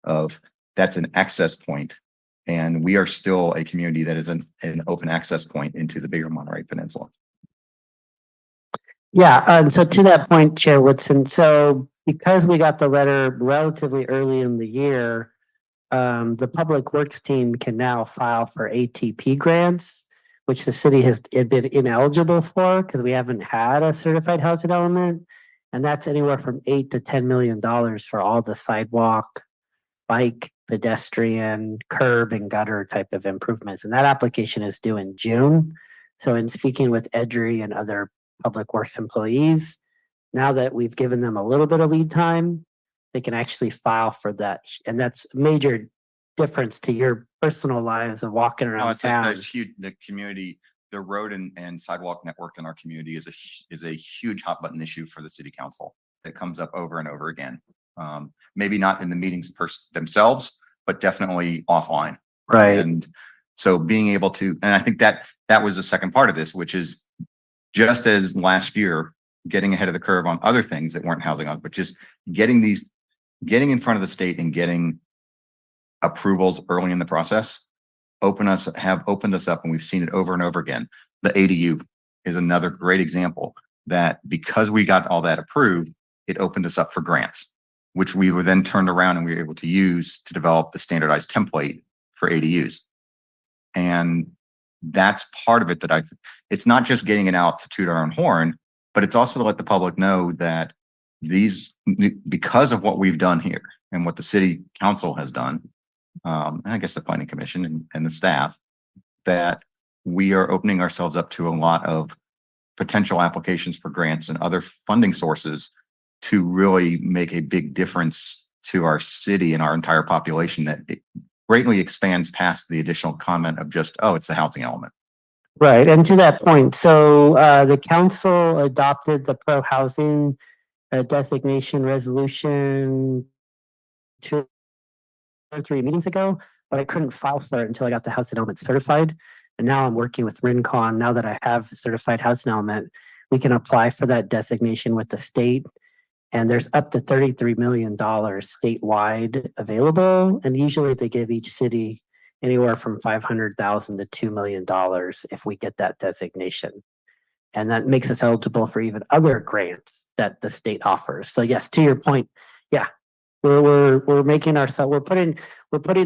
of that's an access point, and we are still a community that is an open access point into the bigger Monterey Peninsula. yeah, and so to that point, Chair Woodson, so because we got the letter relatively early in the year, the Public Works team can now file for ATP grants, which the city has been ineligible for because we haven't had a certified housing element. And that's anywhere from $8 to $10 million for all the sidewalk, bike, pedestrian, curb and gutter type of improvements. And that application is due in June. So in speaking with Edry and other Public Works employees, now that we've given them a little bit of lead time, they can actually file for that. And that's a major difference to your personal lives of walking around town. It's huge. The community, the road and sidewalk network in our community is a huge hot button issue for the city council that comes up over and over again. Maybe not in the meetings themselves, but definitely offline. Right. And so being able to, and I think that was the second part of this, which is just as last year, getting ahead of the curve on other things that weren't housing on, but just getting in front of the state and getting approvals early in the process have opened us up, and we've seen it over and over again. The ADU is another great example that because we got all that approved, it opened us up for grants, which we were then turned around and we were able to use to develop the standardized template for ADUs. And that's part of it it's not just getting it out to toot our own horn, but it's also to let the public know that because of what we've done here and what the city council has done, and I guess the planning commission and the staff, that we are opening ourselves up to a lot of potential applications for grants and other funding sources to really make a big difference to our city and our entire population, that it greatly expands past the additional comment of just, oh, it's the housing element. Right, and to that point, so the council adopted the pro-housing designation resolution 2 or 3 meetings ago, but I couldn't file for it until I got the housing element certified. And now I'm working with Rincon. Now that I have the certified housing element, we can apply for that designation with the state. And there's up to $33 million statewide available. And usually they give each city anywhere from $500,000 to $2 million if we get that designation. And that makes us eligible for even other grants that the state offers. So yes, to your point, yeah, we're making ourselves, we're putting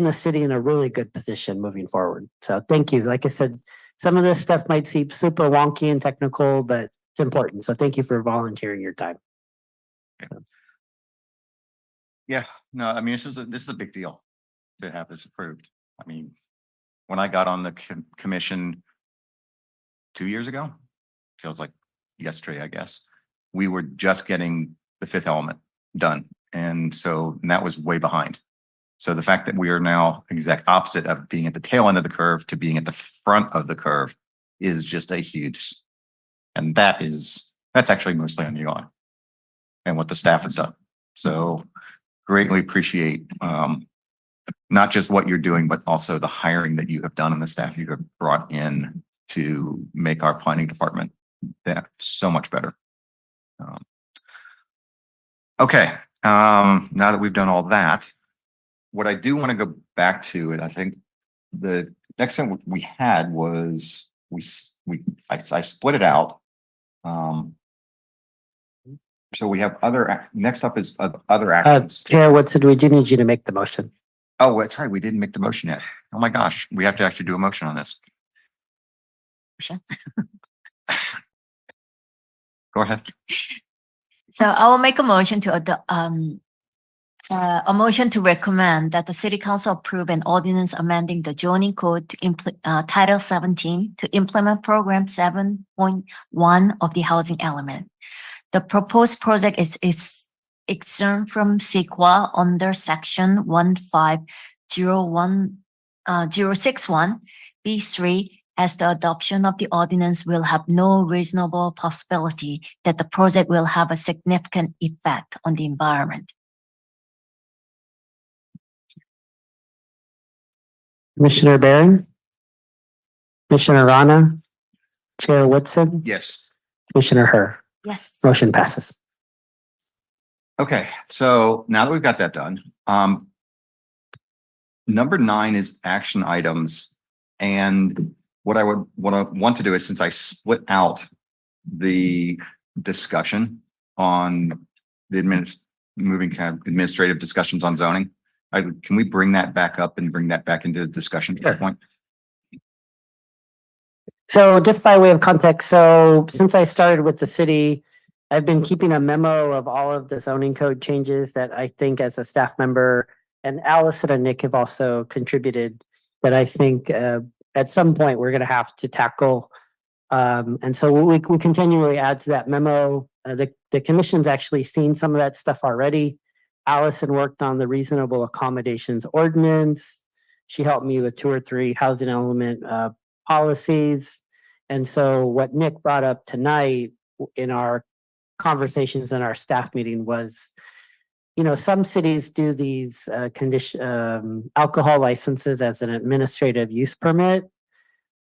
the city in a really good position moving forward. So thank you. Like I said, some of this stuff might seem super wonky and technical, but it's important. So thank you for volunteering your time. Yeah, no, I mean, this is a big deal to have this approved. I mean, when I got on the commission 2 years ago, feels like yesterday, I guess, we were just getting the fifth element done. And that was way behind. So the fact that we are now exact opposite of being at the tail end of the curve to being at the front of the curve is just a huge, and that's actually mostly on you and what the staff has done. So greatly appreciate not just what you're doing, but also the hiring that you have done and the staff you have brought in to make our planning department that so much better. Okay, now that we've done all that, what I do want to go back to, and I think the next thing we had was I split it out. So we have next up is other actions. Chair Woodson, we do need you to make the motion. Oh, that's right. We didn't make the motion yet. Oh my gosh, we have to actually do a motion on this. Go ahead. So I will make a motion to a motion to recommend that the city council approve an ordinance amending the zoning code to Title 17 to implement program 7.1 of the housing element. The proposed project is exempt from CEQA under section 1501061 B3, as the adoption of the ordinance will have no reasonable possibility that the project will have a significant effect on the environment. Commissioner Barron? Commissioner Rana? Chair Woodson? Yes. Commissioner Herr? Yes. Motion passes. Okay, so now that we've got that done, number 9 is action items. And what I want to do is, since I split out the discussion on the administrative discussions on zoning, can we bring that back up and bring that back into the discussion at that point? So just by way of context, so since I started with the city, I've been keeping a memo of all of the zoning code changes that I think as a staff member, and Allison and Nick have also contributed, that I think at some point we're going to have to tackle. And so we continually add to that memo. The commission's actually seen some of that stuff already. Allison worked on the reasonable accommodations ordinance. She helped me with 2 or 3 housing element policies. And so what Nick brought up tonight in our conversations in our staff meeting was, some cities do these alcohol licenses as an administrative use permit.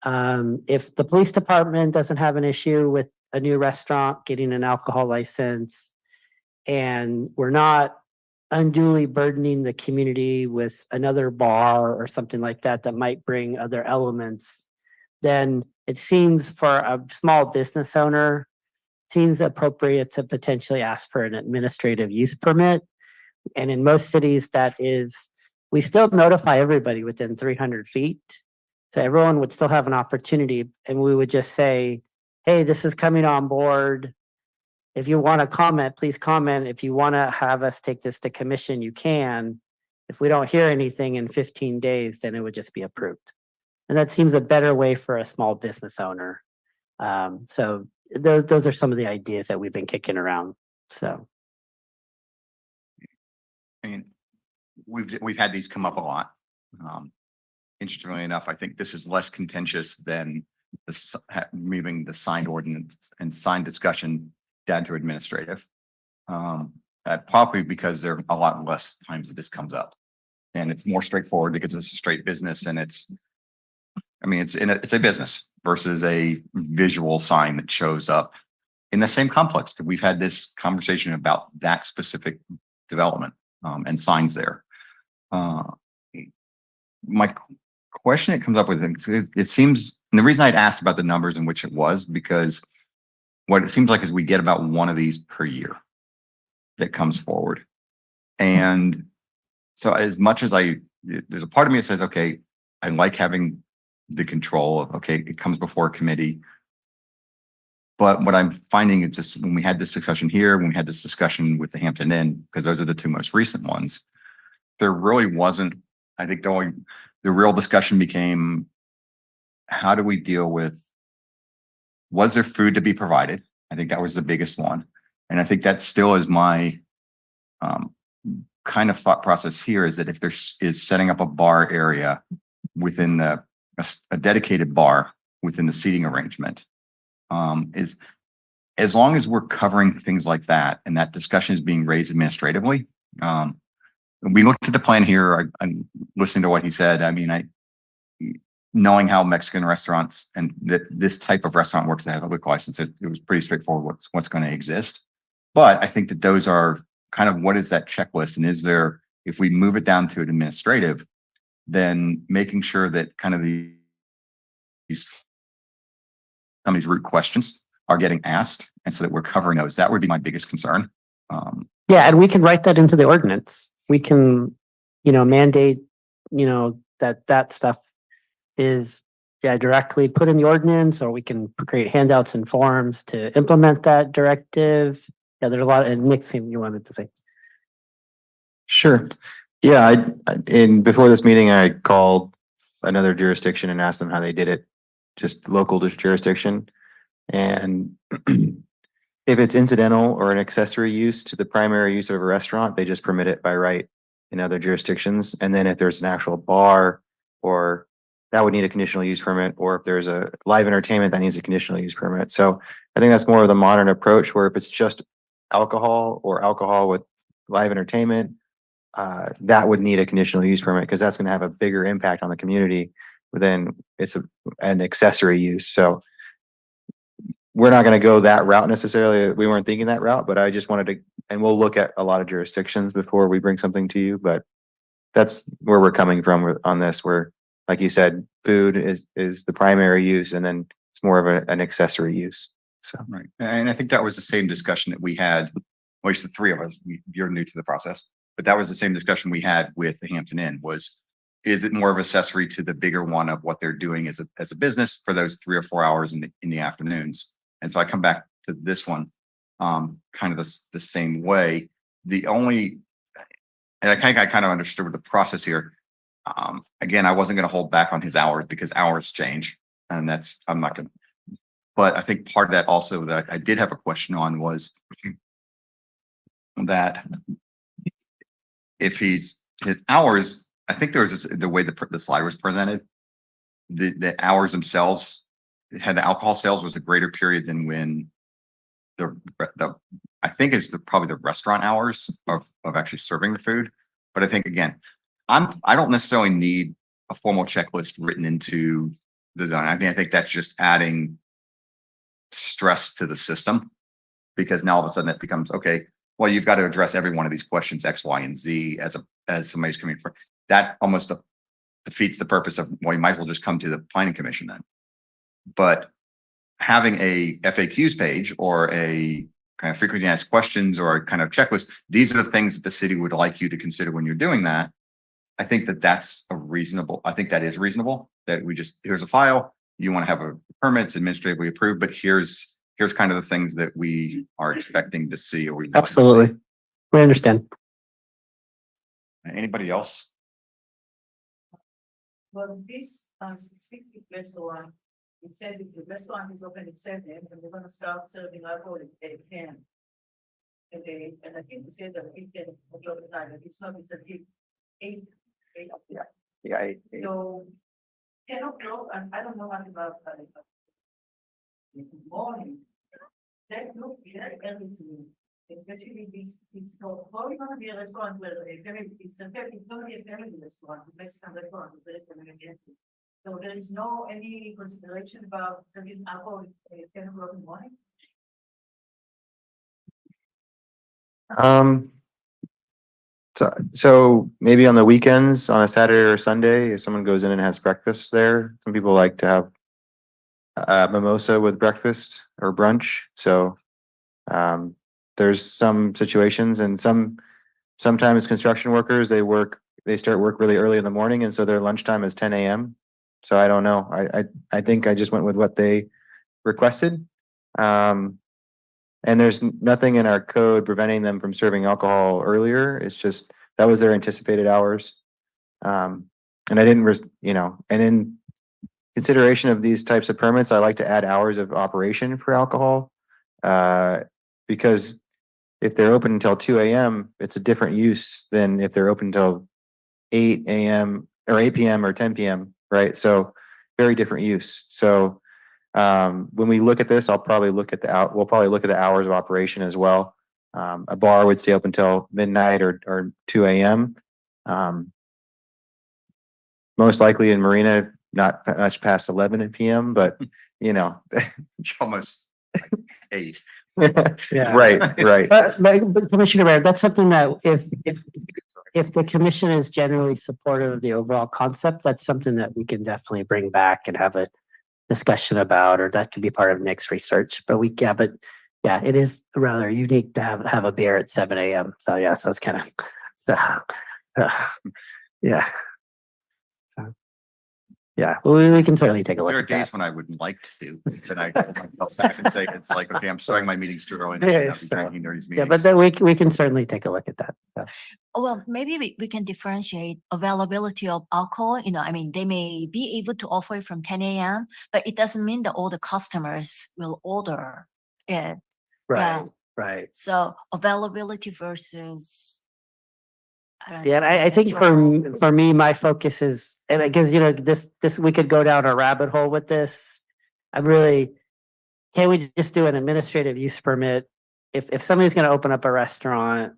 If the police department doesn't have an issue with a new restaurant getting an alcohol license, and we're not unduly burdening the community with another bar or something like that that might bring other elements, then it seems for a small business owner seems appropriate to potentially ask for an administrative use permit. And in most cities, we still notify everybody within 300 feet. So everyone would still have an opportunity, and we would just say, hey, this is coming on board. If you want to comment, please comment. If you want to have us take this to commission, you can. If we don't hear anything in 15 days, then it would just be approved. And that seems a better way for a small business owner. So those are some of the ideas that we've been kicking around. So. I mean, we've had these come up a lot. Interestingly enough, I think this is less contentious than moving the signed ordinance and signed discussion down to administrative. Probably because there are a lot less times that this comes up, and it's more straightforward because it's a straight business, and it's a business versus a visual sign that shows up in the same complex. We've had this conversation about that specific development and signs there. My question that comes up with it seems, and the reason I'd asked about the numbers in which it was, because what it seems like is we get about one of these per year that comes forward. And so as much as there's a part of me that says, okay, I like having the control of, okay, it comes before a committee. But what I'm finding is just when we had this discussion here, when we had this discussion with the Hampton Inn, because those are the two most recent ones, there really wasn't, I think the real discussion became, how do we deal with, was there food to be provided? I think that was the biggest one. And I think that still is my kind of thought process here, is that if there is setting up a bar area within a dedicated bar within the seating arrangement, is as long as we're covering things like that and that discussion is being raised administratively. We looked at the plan here. I'm listening to what he said. I mean, knowing how Mexican restaurants and this type of restaurant works, that have a liquor license, it was pretty straightforward what's going to exist. But I think that those are kind of, what is that checklist? And is there, if we move it down to an administrative, then making sure that kind of some of these root questions are getting asked, and so that we're covering those. That would be my biggest concern. Yeah, and we can write that into the ordinance. We can, mandate, that stuff is directly put in the ordinance, or we can create handouts and forms to implement that directive. Yeah, there's a lot. And Nick, same you wanted to say. Sure. Yeah, before this meeting, I called another jurisdiction and asked them how they did it, just local jurisdiction. And if it's incidental or an accessory use to the primary use of a restaurant, they just permit it by right in other jurisdictions. And then if there's an actual bar, or that would need a conditional use permit, or if there's a live entertainment, that needs a conditional use permit. So I think that's more of the modern approach, where if it's just alcohol or alcohol with live entertainment, that would need a conditional use permit, because that's going to have a bigger impact on the community than it's an accessory use. So we're not going to go that route necessarily. We weren't thinking that route, but I just wanted to, and we'll look at a lot of jurisdictions before we bring something to you, but that's where we're coming from on this, where, like you said, food is the primary use, and then it's more of an accessory use. So, right. And I think that was the same discussion that we had, at least the three of us, you're new to the process, but that was the same discussion we had with the Hampton Inn was, is it more of accessory to the bigger one of what they're doing as a business for those 3 or 4 hours in the afternoons? And so I come back to this one, kind of the same way. And I kind of understood with the process here. Again, I wasn't going to hold back on his hours, because hours change, and I'm not going to. But I think part of that also that I did have a question on was that if his hours, I think there was the way the slide was presented, the hours themselves had the alcohol sales was a greater period than when I think it's probably the restaurant hours of actually serving the food. But I think, again, I don't necessarily need a formal checklist written into the zone. I mean, I think that's just adding stress to the system, because now all of a sudden it becomes, okay, well, you've got to address every one of these questions, X, Y, and Z, as somebody's coming for that. Almost defeats the purpose of, well, you might as well just come to the planning commission then. But having a FAQs page or a kind of frequently asked questions or a kind of checklist, these are the things that the city would like you to consider when you're doing that. I think that I think that is reasonable, that we just, here's a file, you want to have a permit, it's administratively approved, but here's kind of the things that we are expecting to see or we. Absolutely. We understand. Anybody else? Well, this specific restaurant, it said if the restaurant is open at 7 and we're gonna start serving alcohol at 10. And I think you said that we can control the time, but it's not, it's a big 8. Yeah. So 10 o'clock, and I don't know much about in the morning. That look very early to me. Especially this probably gonna be a restaurant where it's gonna be a family restaurant, a Mexican restaurant, very convenient. So there is no any consideration about serving alcohol at 10 o'clock in the morning? So maybe on the weekends, on a Saturday or Sunday, if someone goes in and has breakfast there, some people like to have mimosa with breakfast or brunch. So there's some situations and sometimes construction workers, they start work really early in the morning and so their lunchtime is 10 a.m. So I don't know. I think I just went with what they requested. And there's nothing in our code preventing them from serving alcohol earlier. It's just, that was their anticipated hours. And I didn't, and in consideration of these types of permits, I like to add hours of operation for alcohol. Because if they're open until 2 a.m., it's a different use than if they're open until 8 a.m. or 8 p.m. or 10 p.m., right? So very different use. So when we look at this, we'll probably look at the hours of operation as well. A bar would stay open until midnight or 2 a.m. Most likely in Marina, not much past 11 p.m., but Almost like 8. Yeah. Right. But Commissioner Mayor, that's something that if the commission is generally supportive of the overall concept, that's something that we can definitely bring back and have a discussion about, or that could be part of next research. But it is rather unique to have a beer at 7 a.m. So yeah, so it's kind of yeah. Yeah, well, we can certainly take a look There are at that. days when I would like to, then I hold myself back and say, it's like, okay, I'm starting my meetings too early. Yeah, I'm drinking during these Yeah, meetings. but then we can certainly take a look at that. So. Well, maybe we can differentiate availability of alcohol. I mean, they may be able to offer it from 10 a.m., but it doesn't mean that all the customers will order it. Right, Yeah. right. So availability versus. Yeah, and I think for me, my focus is, and I guess, this, we could go down a rabbit hole with this. Can we just do an administrative use permit? If somebody's gonna open up a restaurant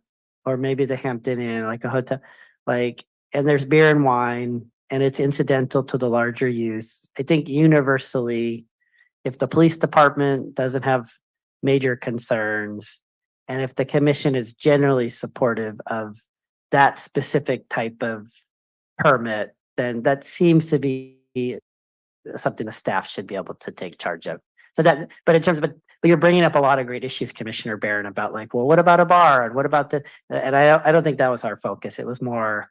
or maybe the Hampton Inn, like a hotel, and there's beer and wine and it's incidental to the larger use, I think universally, if the police department doesn't have major concerns and if the commission is generally supportive of that specific type of permit, then that seems to be something the staff should be able to take charge of. So but in terms of, but you're bringing up a lot of great issues, Commissioner Barron, about well, what about a bar and what about and I don't think that was our focus. It was more,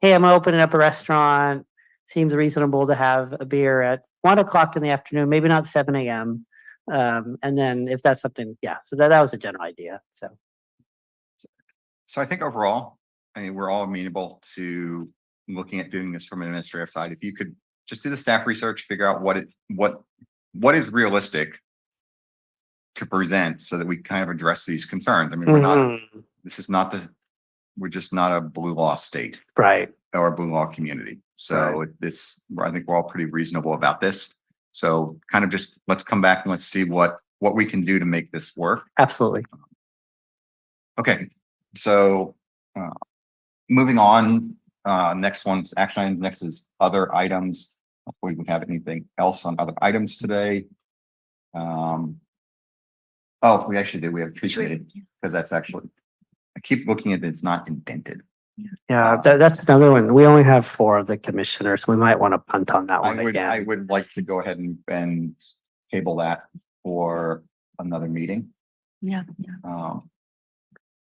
hey, I'm opening up a restaurant. Seems reasonable to have a beer at 1 o'clock in the afternoon, maybe not 7 a.m. And then if that's something, yeah, so that was a general idea. So I think overall, I mean, we're all amenable to looking at doing this from an administrative side. If you could just do the staff research, figure out what is realistic to present so that we kind of address these concerns. I mean, we're just not a blue law state. Right. Or a blue law community. So I think we're all pretty reasonable about this. So kind of just, let's come back and let's see what we can do to make this work. Absolutely. Okay. So, moving on, next one's action item. Next is other items. Hopefully we have anything else on other items today. We actually do. We have tree committee because that's actually, I keep looking at it, it's not indented. Yeah, that's another one. We only have 4 of the commissioners. We might want to punt on that one I again. would like to go ahead and table that. for another meeting. Yeah.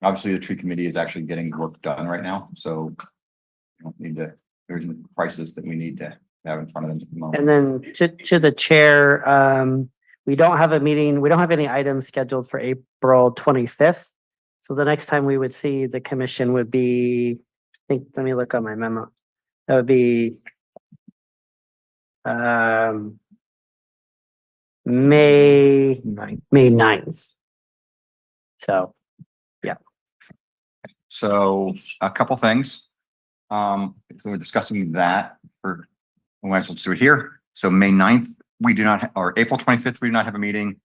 Obviously, the tree committee is actually getting work done right now, so we don't need to, there's a crisis that we need to have in front of them at the moment. And then to the chair, we don't have a meeting, we don't have any items scheduled for April 25th. So the next time we would see the commission would be, I think, let me look on my memo. That would be May 9th. So, So a couple things. So we're discussing that for, we might as well do it here. So May 9th, we do not, or April 25th, we do not have a meeting.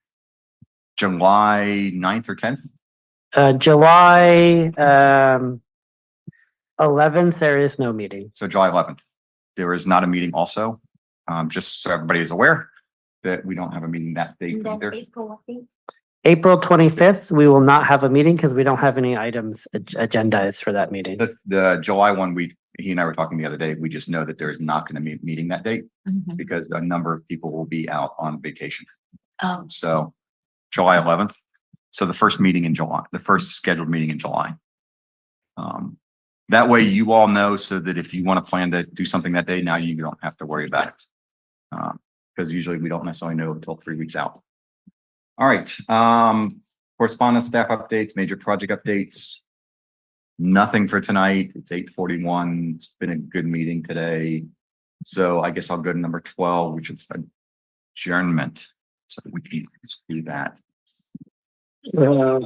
July 9th or 10th? July 11th, there is no meeting. So July 11th, there is not a meeting also. Just so everybody is aware that we don't have a meeting that date either. April 25th, we will not have a meeting because we don't have any items agendized for that meeting. The July one, he and I were talking the other day, we just know that there is not going to be a meeting that date Mhm. because a number of people will be out on vacation. Oh, So July 11th. So the first meeting in July, the first scheduled meeting in July. That way you all know so that if you want to plan to do something that day, now you don't have to worry about it. Because usually we don't necessarily know until 3 weeks out. All right. Correspondence, staff updates, major project updates. Nothing for tonight. It's 8:41. It's been a good meeting today. So I guess I'll go to number 12, which is adjournment. So we can do that. Wow.